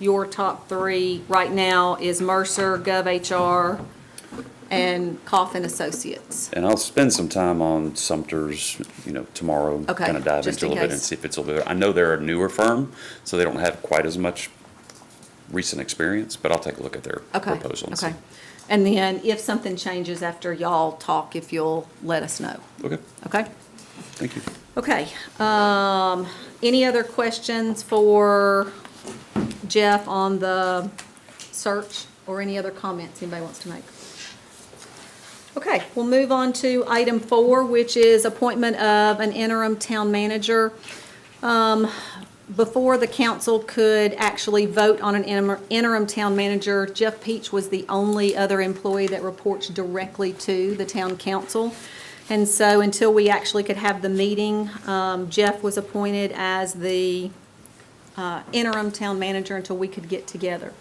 your top 3 right now is Mercer, GovHR, and Coffin Associates. And I'll spend some time on Sumter's, tomorrow. Okay, Kind of dive just into a in little bit and case. see if it's a little bit, I know they're a newer firm, so they don't have quite as much recent experience, but I'll take a look at their Okay, proposal and see. okay. And then if something changes after y'all talk, if you'll let us know. Okay, Okay? thank you. Okay, any other questions for Jeff on the search, or any other comments anybody wants to make? Okay, we'll move on to item 4, which is appointment of an interim town manager. before the council could actually vote on an interim town manager, Jeff Peach was the only other employee that reports directly to the town council. And so until we actually could have the meeting, Jeff was appointed as the interim town manager until we could get together.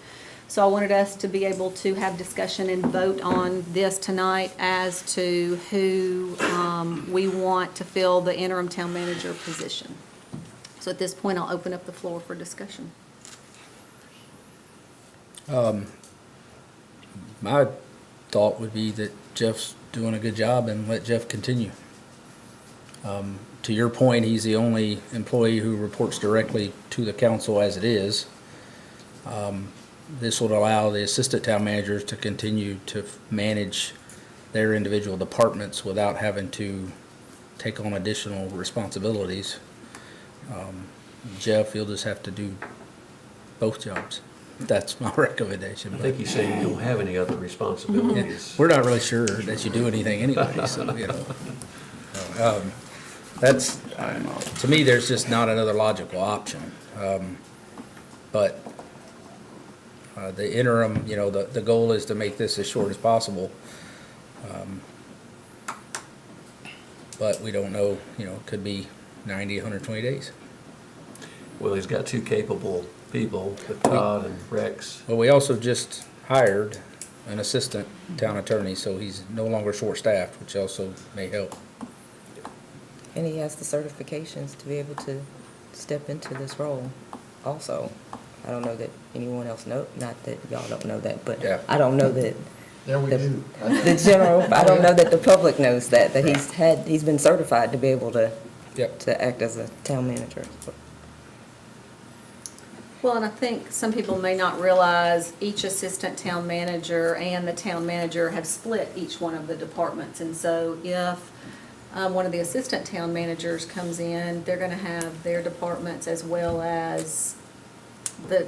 So I wanted us to be able to have discussion and vote on this tonight as to who we want to fill the interim town manager position. So at this point, I'll open up the floor for discussion. My thought would be that Jeff's doing a good job and let Jeff continue. To your point, he's the only employee who reports directly to the council as it is. This would allow the assistant town managers to continue to manage their individual departments without having to take on additional responsibilities. Jeff, you'll just have to do both jobs. That's my recommendation. I think he's saying you don't have any other responsibilities. We're not really sure that you do anything anyway, so, you know. That's, to me, there's just not another logical option. But the interim, you know, the goal is to make this as short as possible. But we don't know, you know, it could be 90, 120 days. Well, he's got two capable people, with Todd and Rex. Well, we also just hired an assistant town attorney, so he's no longer short-staffed, which also may help. And he has the certifications to be able to step into this role also. I don't know that anyone else know, not that y'all don't know that, but Yeah. I don't know that There we do. the general, I don't know that the public knows that he's been certified to be able to, Yep. to act as a town manager. Well, and I think some people may not realize each assistant town manager and the town manager have split each one of the departments. And so if one of the assistant town managers comes in, they're going to have their departments as well as the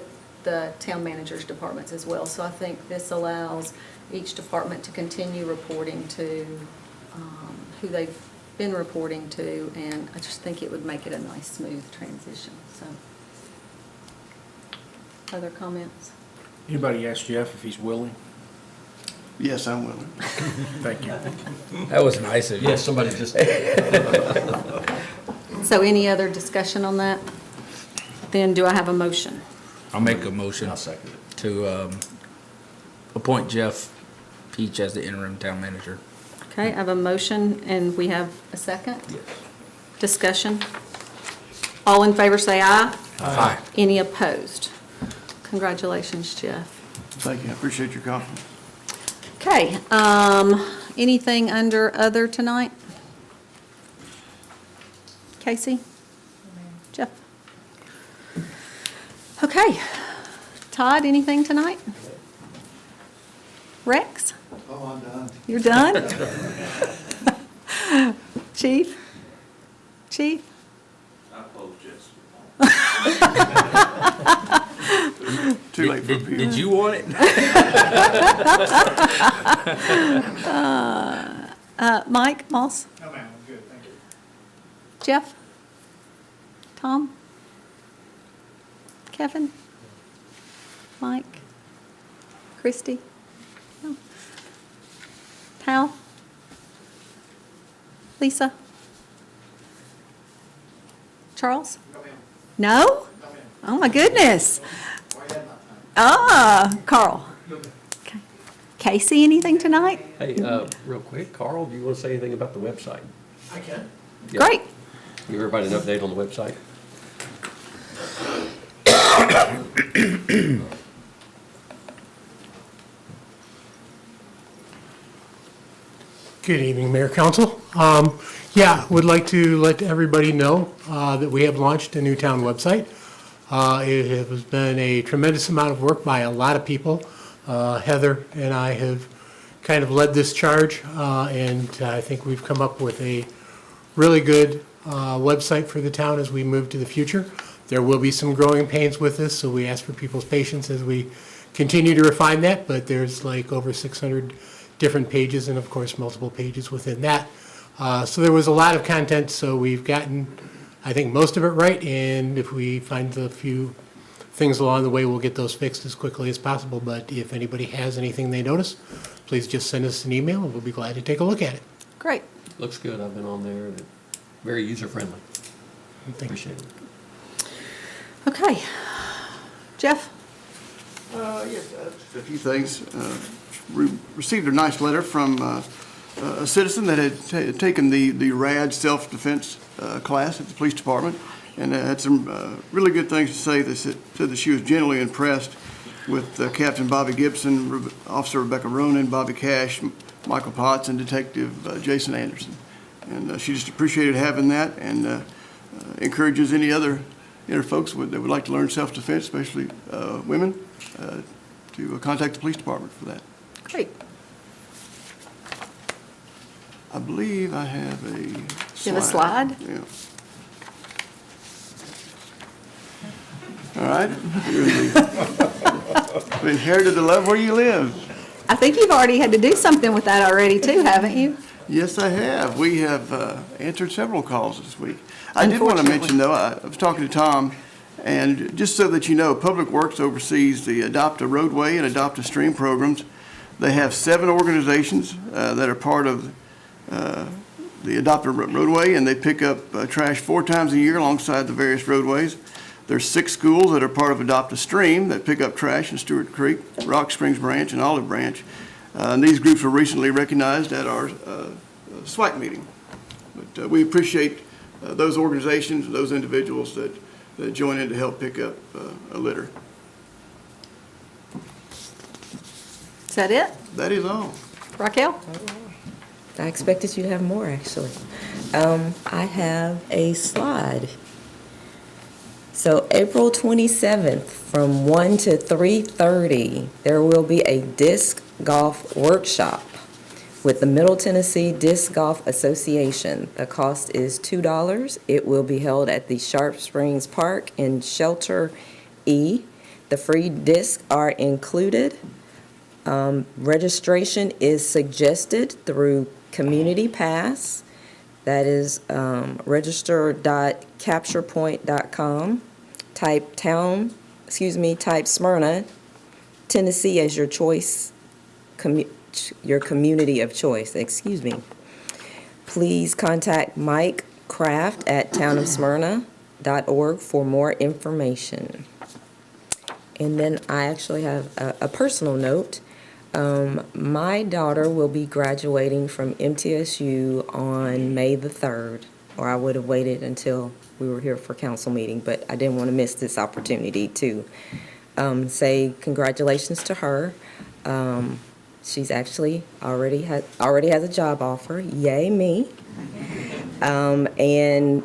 town manager's departments as well. So I think this allows each department to continue reporting to who they've been reporting to, and I just think it would make it a nice, smooth transition, so. Other comments? Anybody ask Jeff if he's willing? Yes, I'm willing. Thank you. That was nice of you. Yes, somebody just. So any other discussion on that? Then do I have a motion? I'll make a motion to appoint Jeff Peach as the interim town manager. Okay, I have a motion, and we have a second? Yes. Discussion? All in favor say aye. Aye. Any opposed? Congratulations, Jeff. Thank you, I appreciate your confidence. Okay, anything under other tonight? Casey? Jeff? Okay. Todd, anything tonight? Rex? Oh, I'm done. You're done? Chief? Chief? Too late for appeal. Did you want it? Mike Moss? No, ma'am, I'm good, thank you. Jeff? Tom? Kevin? Mike? Christie? No. Hal? Lisa? Charles? No? Oh, my goodness. Carl? Okay. Casey, anything tonight? Hey, real quick, Carl, do you want to say anything about the website? I can. Yeah. Great. Give everybody an update on the website. Good evening, Mayor Council. Would like to let everybody know that we have launched a new town website. It has been a tremendous amount of work by a lot of people. Heather and I have kind of led this charge, and I think we've come up with a really good website for the town as we move to the future. There will be some growing pains with this, so we ask for people's patience as we continue to refine that, but there's like over 600 different pages and of course multiple pages within that. So there was a lot of content, so we've gotten I think most of it right, and if we find a few things along the way, we'll get those fixed as quickly as possible. But if anybody has anything they notice, please just send us an email, and we'll be glad to take a look at it. Great. Looks good. I've been on there, and very user-friendly. Appreciate it. Okay. Jeff? Yes, just a few things. We received a nice letter from a citizen that had taken the RAD self-defense class at the police department, and had some really good things to say. They said that she was genuinely impressed with Captain Bobby Gibson, Officer Rebecca Ronan, Bobby Cash, Michael Potts, and Detective Jason Anderson. And she just appreciated having that, and encourages any other folks that would like to learn self-defense, especially women, to contact the police department for that. Great. I believe I have a slide. You have a slide? Yeah. All right. We inherited the love where you live. I think you've already had to do something with that already too, haven't you? Yes, I have. We have answered several calls this week. I did want to mention, though, I was talking to Tom, and just so that you know, Public Works oversees the Adopt a Roadway and Adopt a Stream programs. They have 7 organizations that are part of the Adopt a Roadway, and they pick up trash 4 times a year alongside the various roadways. There's 6 schools that are part of Adopt a Stream that pick up trash in Stewart Creek, Rock Springs Branch, and Olive Branch. And these groups were recently recognized at our SWAC meeting. But we appreciate those organizations and those individuals that join in to help pick up a litter. Is that it? That is all. Raquel? I expected you to have more, actually. I have a slide. So April 27th, from 1 to 3:30, there will be a disc golf workshop with the Middle Tennessee Disc Golf Association. The cost is $2. It will be held at the Sharp Springs Park in Shelter E. The free discs are included. Registration is suggested through Community Pass. That is register.capturepoint.com. Type type Smyrna, Tennessee as your choice, your community of choice, Please contact Mike Kraft at townofsmyrna.org for more information. And then I actually have a personal note. My daughter will be graduating from MTSU on May the 3rd, or I would have waited until we were here for council meeting, but I didn't want to miss this opportunity to say congratulations to her. She's actually already has a job offer. Yay me. And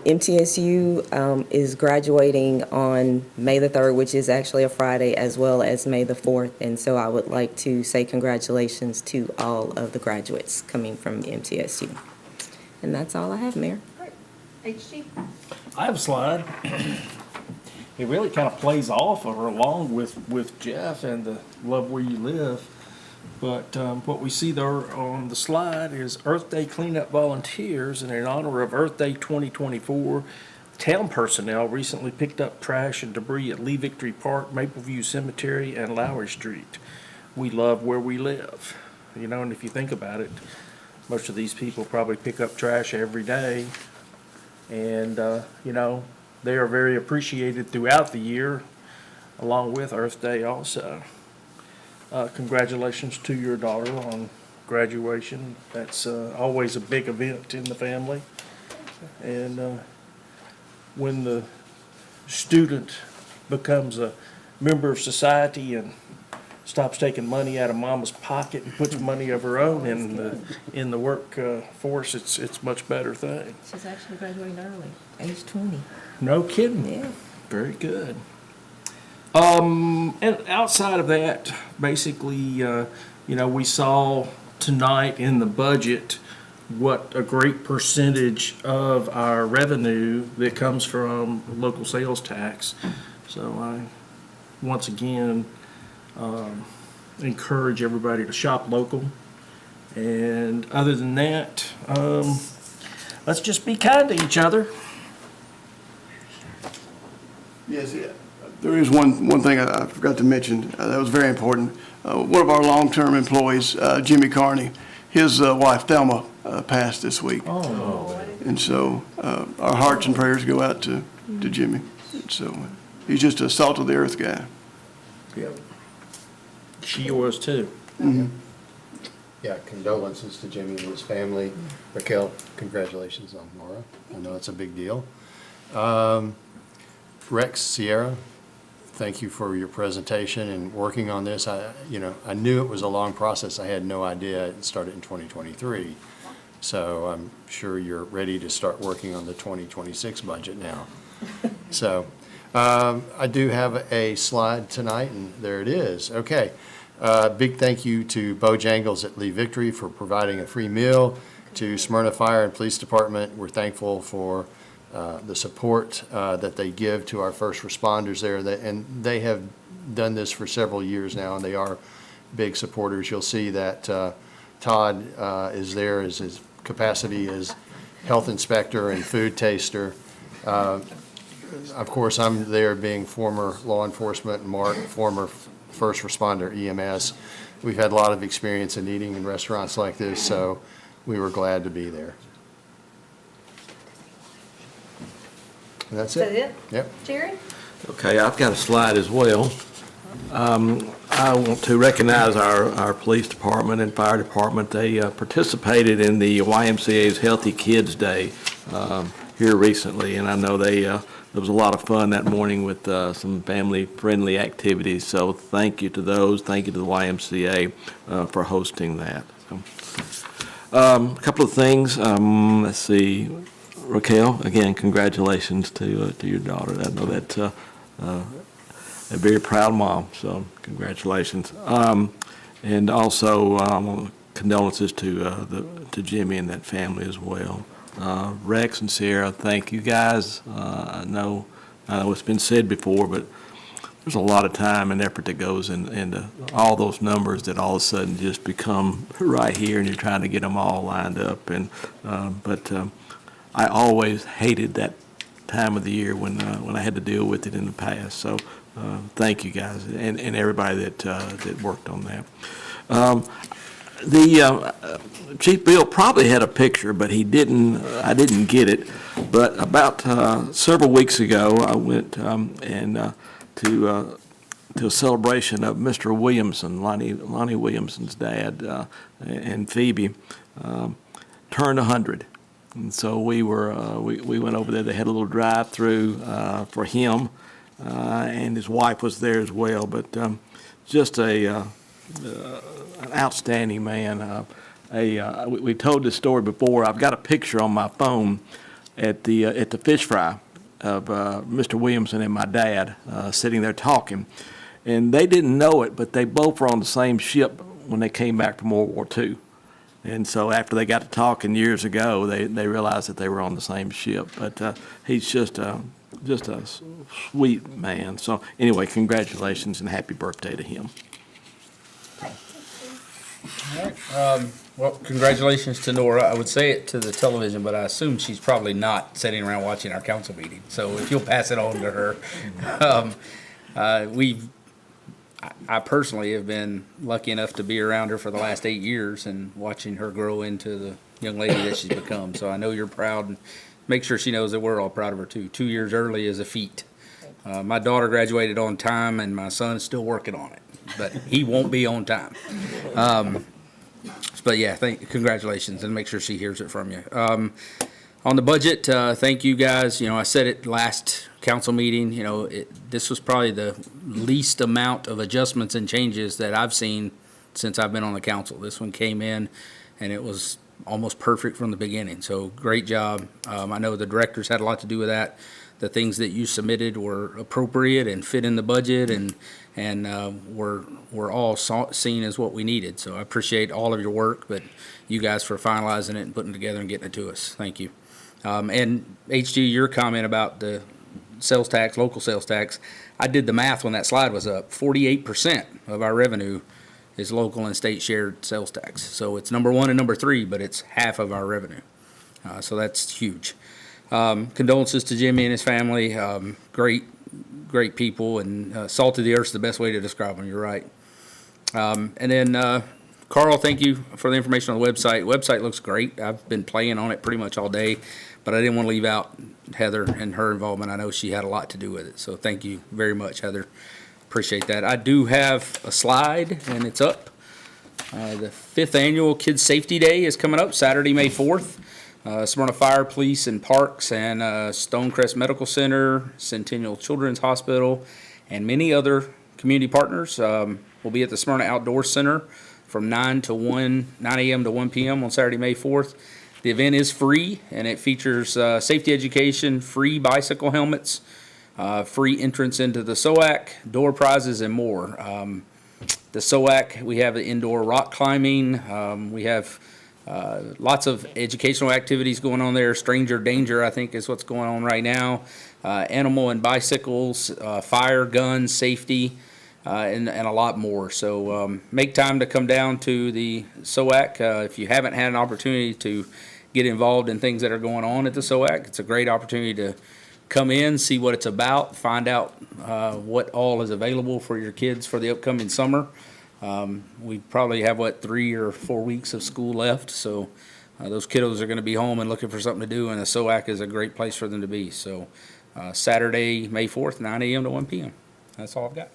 MTSU is graduating on May the 3rd, which is actually a Friday, as well as May the 4th. And so I would like to say congratulations to all of the graduates coming from MTSU. And that's all I have, Mayor. HG? I have a slide. It really kind of plays off or along with Jeff and the Love Where You Live. But what we see there on the slide is Earth Day cleanup volunteers, and in honor of Earth Day 2024, town personnel recently picked up trash and debris at Lee Victory Park, Mapleview Cemetery, and Lowry Street. We love where we live. You know, and if you think about it, most of these people probably pick up trash every day. And, you know, they are very appreciated throughout the year, along with Earth Day also. Congratulations to your daughter on graduation. That's always a big event in the family. And when the student becomes a member of society and stops taking money out of mama's pocket and puts money of her own in the workforce, it's much better thing. She's actually graduating early, age 20. No kidding. Yeah. Very good. And outside of that, basically, you know, we saw tonight in the budget what a great percentage of our revenue that comes from local sales tax. So I, once again, encourage everybody to shop local. And other than that, let's just be kind to each other. Yes, yeah. There is one thing I forgot to mention that was very important. One of our long-term employees, Jimmy Carney, his wife Thelma passed this week. Oh. And so our hearts and prayers go out to Jimmy. And so he's just a salt of the earth guy. Yep. She was too. Mhm. Yeah, condolences to Jimmy and his family. Raquel, congratulations on Laura. I know it's a big deal. Rex, Sierra, thank you for your presentation and working on this. I knew it was a long process. I had no idea it started in 2023. So I'm sure you're ready to start working on the 2026 budget now. So I do have a slide tonight, and there it is. Okay. Big thank you to Bojangles at Lee Victory for providing a free meal. To Smyrna Fire and Police Department, we're thankful for the support that they give to our first responders there. And they have done this for several years now, and they are big supporters. You'll see that Todd is there as his capacity as health inspector and food taster. Of course, I'm there being former law enforcement, and Mark, former first responder EMS. We've had a lot of experience in eating in restaurants like this, so we were glad to be there. And that's it. Is that it? Yep. Jerry? Okay, I've got a slide as well. I want to recognize our police department and fire department. They participated in the YMCA's Healthy Kids Day here recently, and I know there was a lot of fun that morning with some family-friendly activities. So thank you to those. Thank you to the YMCA for hosting that. A couple of things. Let's see. Raquel, again, congratulations to your daughter. I know that's a very proud mom, so congratulations. And also condolences to Jimmy and that family as well. Rex and Sarah, thank you guys. I know it's been said before, but there's a lot of time and effort that goes into all those numbers that all of a sudden just become right here, and you're trying to get them all lined up. And but I always hated that time of the year when I had to deal with it in the past. So thank you guys and everybody that worked on that. The Chief Bill probably had a picture, but he didn't. I didn't get it. But about several weeks ago, I went to a celebration of Mr. Williamson, Lonnie Williamson's dad, and Phoebe turned 100. And so we went over there. They had a little drive-through for him, and his wife was there as well. But just an outstanding man. We told this story before. I've got a picture on my phone at the fish fry of Mr. Williamson and my dad sitting there talking, and they didn't know it, but they both were on the same ship when they came back from World War II. And so after they got to talking years ago, they realized that they were on the same ship. But he's just a sweet man. So anyway, congratulations and happy birthday to him. All right. Well, congratulations to Nora. I would say it to the television, but I assume she's probably not sitting around watching our council meeting. So if you'll pass it on to her. I personally have been lucky enough to be around her for the last 8 years and watching her grow into the young lady that she's become. So I know you're proud, and make sure she knows that we're all proud of her too. 2 years early is a feat. My daughter graduated on time, and my son is still working on it, but he won't be on time. But yeah, congratulations, and make sure she hears it from you. On the budget, thank you guys. I said it last council meeting, this was probably the least amount of adjustments and changes that I've seen since I've been on the council. This one came in, and it was almost perfect from the beginning. So great job. I know the directors had a lot to do with that. The things that you submitted were appropriate and fit in the budget, and were all seen as what we needed. So I appreciate all of your work, but you guys for finalizing it and putting it together and getting it to us. Thank you. And HG, your comment about the sales tax, local sales tax, I did the math when that slide was up. 48% of our revenue is local and state shared sales tax. So it's number 1 and number 3, but it's half of our revenue. So that's huge. Condolences to Jimmy and his family. Great great people, and salt of the earth is the best way to describe them. You're right. And then Carl, thank you for the information on the website. Website looks great. I've been playing on it pretty much all day, but I didn't want to leave out Heather and her involvement. I know she had a lot to do with it. So thank you very much, Heather. Appreciate that. I do have a slide, and it's up. The 5th annual Kids Safety Day is coming up Saturday, May 4th. Smyrna Fire, Police, and Parks, and Stonecrest Medical Center, Centennial Children's Hospital, and many other community partners will be at the Smyrna Outdoor Center from 9 a.m. to 1 p.m. on Saturday, May 4th. The event is free, and it features safety education, free bicycle helmets, free entrance into the SOAC, door prizes, and more. The SOAC, we have the indoor rock climbing. We have lots of educational activities going on there. Stranger danger, I think, is what's going on right now. Animal and bicycles, fire, guns, safety, and a lot more. So make time to come down to the SOAC. If you haven't had an opportunity to get involved in things that are going on at the SOAC, it's a great opportunity to come in, see what it's about, find out what all is available for your kids for the upcoming summer. We probably have, 3 or 4 weeks of school left, so those kiddos are going to be home and looking for something to do, and the SOAC is a great place for them to be. So Saturday, May 4th, 9 a.m. to 1 p.m. That's all I've got.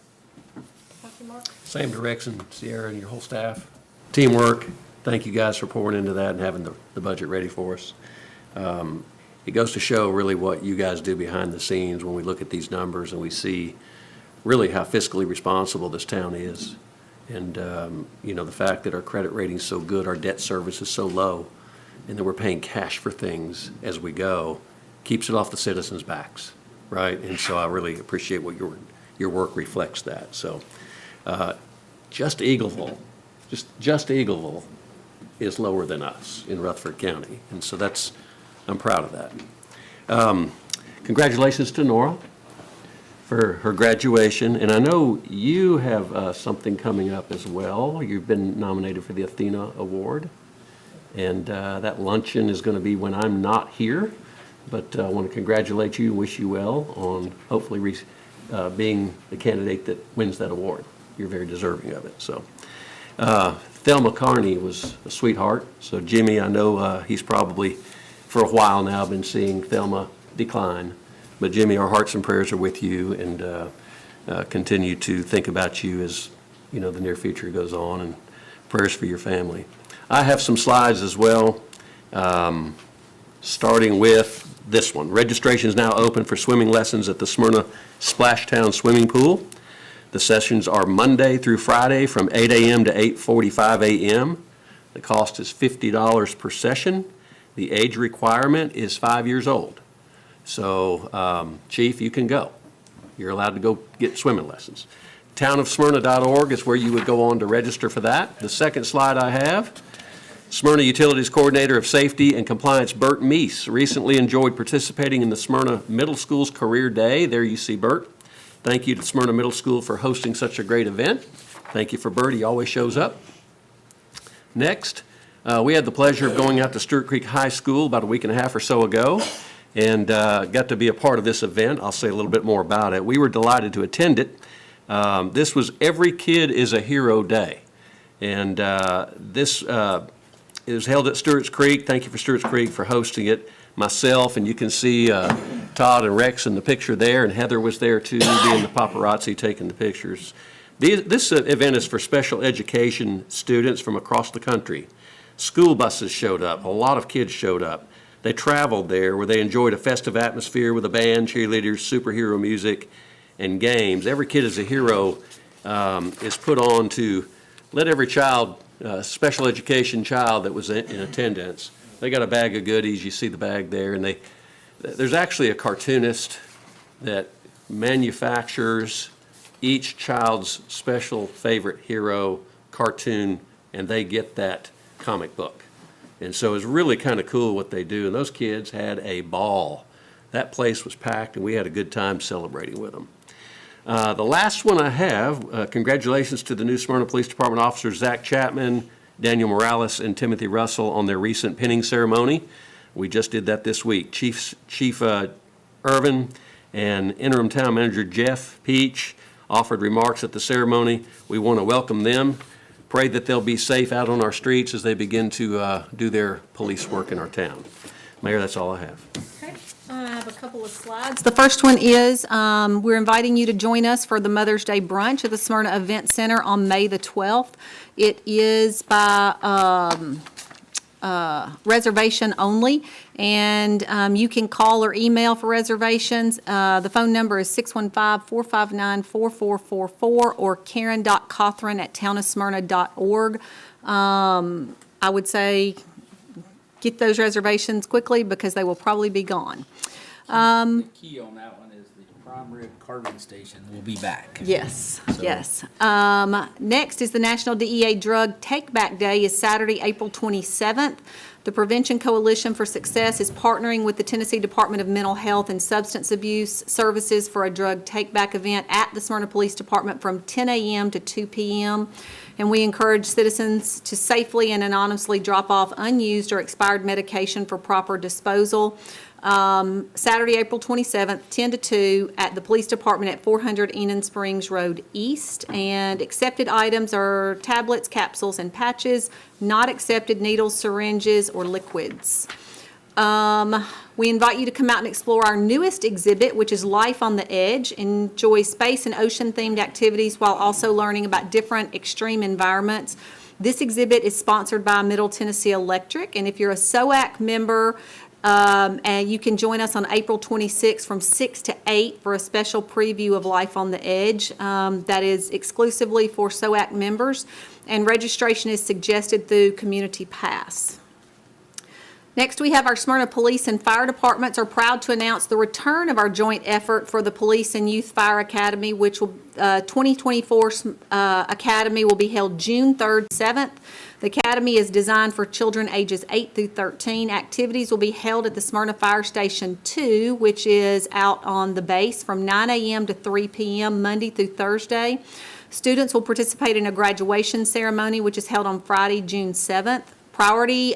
Same direction, Sierra and your whole staff. Teamwork, thank you guys for pouring into that and having the budget ready for us. It goes to show really what you guys do behind the scenes when we look at these numbers and we see really how fiscally responsible this town is. And, the fact that our credit rating's so good, our debt service is so low, and that we're paying cash for things as we go, keeps it off the citizens' backs, right? And so I really appreciate what your work reflects that. So just Eagleville is lower than us in Rutherford County. And so I'm proud of that. Congratulations to Nora for her graduation. And I know you have something coming up as well. You've been nominated for the Athena Award. And that luncheon is going to be when I'm not here. But I want to congratulate you and wish you well on hopefully being the candidate that wins that award. You're very deserving of it. So Thelma Carney was a sweetheart. So Jimmy, I know he's probably for a while now been seeing Thelma decline. But Jimmy, our hearts and prayers are with you, and continue to think about you as the near future goes on, and prayers for your family. I have some slides as well, starting with this one. Registration is now open for swimming lessons at the Smyrna Splashtown Swimming Pool. The sessions are Monday through Friday from 8 a.m. to 8:45 a.m. The cost is $50 per session. The age requirement is 5 years old. So, Chief, you can go. You're allowed to go get swimming lessons. Townofsmyrna.org is where you would go on to register for that. The second slide I have, Smyrna Utilities Coordinator of Safety and Compliance, Bert Meese, recently enjoyed participating in the Smyrna Middle School's Career Day. There you see Bert. Thank you to Smyrna Middle School for hosting such a great event. Thank you for Bert. He always shows up. Next, we had the pleasure of going out to Stewart Creek High School about a week and a half or so ago, and got to be a part of this event. I'll say a little bit more about it. We were delighted to attend it. This was Every Kid is a Hero Day. And this was held at Stewart's Creek. Thank you for Stewart's Creek for hosting it. Myself, and you can see Todd and Rex in the picture there, and Heather was there too, being the paparazzi taking the pictures. This event is for special education students from across the country. School buses showed up. A lot of kids showed up. They traveled there where they enjoyed a festive atmosphere with a band, cheerleaders, superhero music, and games. Every Kid is a Hero is put on to let every child, special education child that was in attendance, they got a bag of goodies. You see the bag there. And there's actually a cartoonist that manufactures each child's special favorite hero cartoon, and they get that comic book. And so it's really kind of cool what they do. And those kids had a ball. That place was packed, and we had a good time celebrating with them. The last one I have, congratulations to the new Smyrna Police Department officers, Zach Chapman, Daniel Morales, and Timothy Russell on their recent pinning ceremony. We just did that this week. Chief Irvin and interim town manager Jeff Peach offered remarks at the ceremony. We want to welcome them. Pray that they'll be safe out on our streets as they begin to do their police work in our town. Mayor, that's all I have. Okay, I have a couple of slides. The first one is, we're inviting you to join us for the Mother's Day brunch at the Smyrna Event Center on May the 12th. It is by reservation only, and you can call or email for reservations. The phone number is 615-459-4444 or karen.cothran@townofsmyrna.org. I would say get those reservations quickly because they will probably be gone. The key on that one is the prime rib carving station will be back. Yes, So- yes. Next is the National DEA Drug Take Back Day is Saturday, April 27th. The Prevention Coalition for Success is partnering with the Tennessee Department of Mental Health and Substance Abuse Services for a drug take-back event at the Smyrna Police Department from 10 a.m. to 2 p.m. And we encourage citizens to safely and anonymously drop off unused or expired medication for proper disposal. Saturday, April 27th, 10 to 2 at the Police Department at 400 Enon Springs Road East. And accepted items are tablets, capsules, and patches. Not accepted needles, syringes, or liquids. We invite you to come out and explore our newest exhibit, which is Life on the Edge. Enjoy space and ocean-themed activities while also learning about different extreme environments. This exhibit is sponsored by Middle Tennessee Electric, and if you're a SOAC member, and you can join us on April 26th from 6 to 8 for a special preview of Life on the Edge that is exclusively for SOAC members, and registration is suggested through Community Pass. Next, we have our Smyrna Police and Fire Departments are proud to announce the return of our joint effort for the Police and Youth Fire Academy, which will 2024 Academy will be held June 3rd, 7th. The Academy is designed for children ages 8 through 13. Activities will be held at the Smyrna Fire Station 2, which is out on the base from 9 a.m. to 3 p.m. Monday through Thursday. Students will participate in a graduation ceremony, which is held on Friday, June 7th. Priority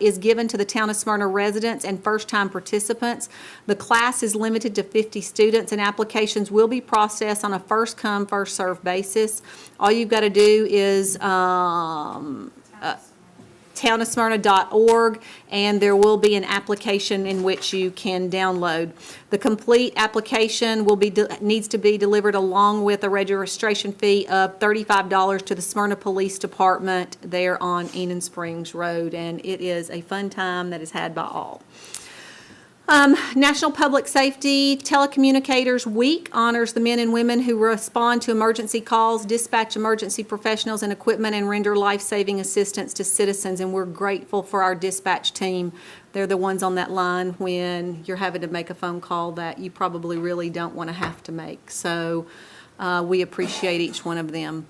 is given to the Town of Smyrna residents and first-time participants. The class is limited to 50 students, and applications will be processed on a first-come, first-served basis. All you've got to do is townofsmyrna.org, and there will be an application in which you can download. The complete application will be needs to be delivered along with a registration fee of $35 to the Smyrna Police Department there on Enon Springs Road, and it is a fun time that is had by all. National Public Safety Telecommunicators Week honors the men and women who respond to emergency calls, dispatch emergency professionals and equipment, and render life-saving assistance to citizens, and we're grateful for our dispatch team. They're the ones on that line when you're having to make a phone call that you probably really don't want to have to make. So we appreciate each one of them.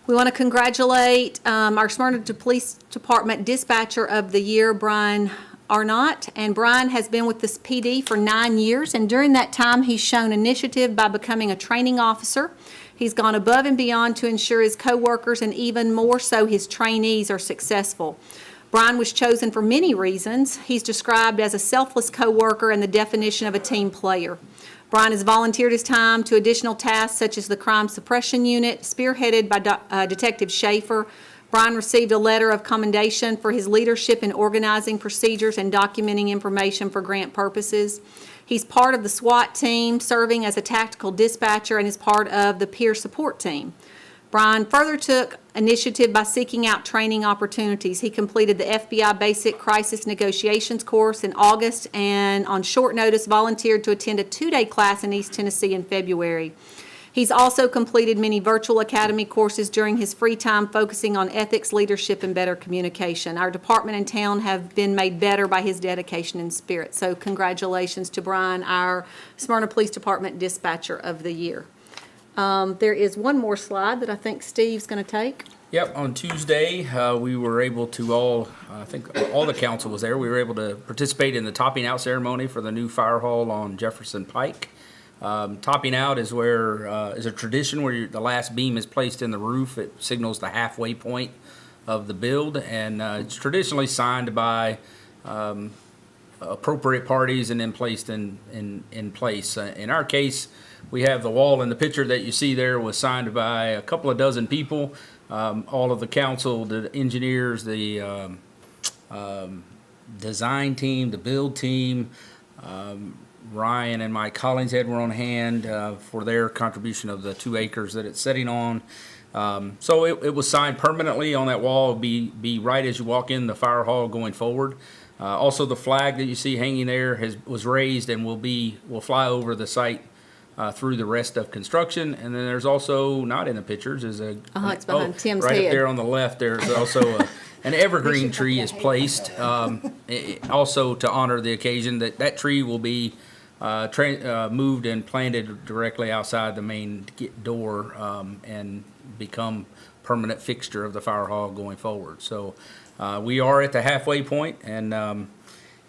We want to congratulate our Smyrna Police Department Dispatcher of the Year, Brian Arnott, and Brian has been with this PD for 9 years, and during that time he's shown initiative by becoming a training officer. He's gone above and beyond to ensure his coworkers and even more so his trainees are successful. Brian was chosen for many reasons. He's described as a selfless coworker and the definition of a team player. Brian has volunteered his time to additional tasks such as the Crime Suppression Unit, spearheaded by Detective Schaefer. Brian received a letter of commendation for his leadership in organizing procedures and documenting information for grant purposes. He's part of the SWAT team, serving as a tactical dispatcher, and is part of the peer support team. Brian further took initiative by seeking out training opportunities. He completed the FBI Basic Crisis Negotiations course in August, and on short notice volunteered to attend a 2-day class in East Tennessee in February. He's also completed many virtual academy courses during his free time, focusing on ethics, leadership, and better communication. Our department and town have been made better by his dedication and spirit. So congratulations to Brian, our Smyrna Police Department Dispatcher of the Year. There is one more slide that I think Steve's going to take. Yep, on Tuesday, we were able to I think all the council was there. We were able to participate in the topping out ceremony for the new fire hall on Jefferson Pike. Topping out is is a tradition where the last beam is placed in the roof. It signals the halfway point of the build, and it's traditionally signed by appropriate parties and then placed in place. In our case, we have the wall, and the picture that you see there was signed by a couple of dozen people, all of the council, the engineers, the design team, the build team. Ryan and Mike Hollingshead were on hand for their contribution of the 2 acres that it's sitting on. So it was signed permanently on that wall. It'll be right as you walk in the fire hall going forward. Also, the flag that you see hanging there was raised and will fly over the site through the rest of construction. And then there's also, not in the pictures, is a It's behind Tim's right head. up there on the left. There's also an evergreen tree is placed, also to honor the occasion. That tree will be moved and planted directly outside the main door and become permanent fixture of the fire hall going forward. So we are at the halfway point, and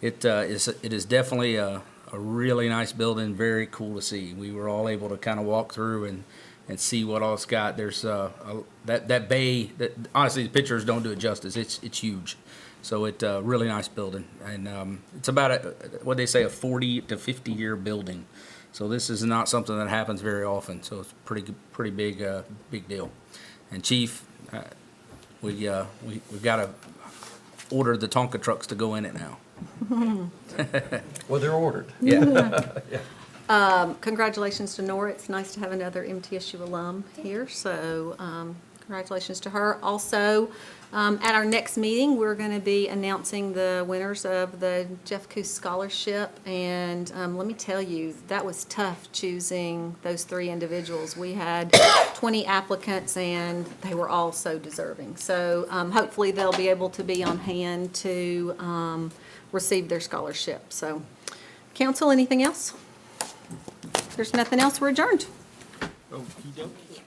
it is definitely a really nice building, very cool to see. We were all able to kind of walk through and see what all it's got. There's that bay, that honestly the pictures don't do it justice. It's huge. So it's a really nice building, and it's about what they say, a 40 to 50 year building. So this is not something that happens very often. So it's pretty big deal. And Chief, we've got to order the Tonka trucks to go in it now. Well, they're ordered. Yeah. Congratulations to Nora. It's nice to have another MTSU alum here, so congratulations to her. Also, at our next meeting, we're going to be announcing the winners of the Jeff Coos Scholarship, and let me tell you, that was tough choosing those 3 individuals. We had 20 applicants, and they were all so deserving. So hopefully they'll be able to be on hand to receive their scholarship. So, council, anything else? If there's nothing else, we're adjourned. Okey dokey.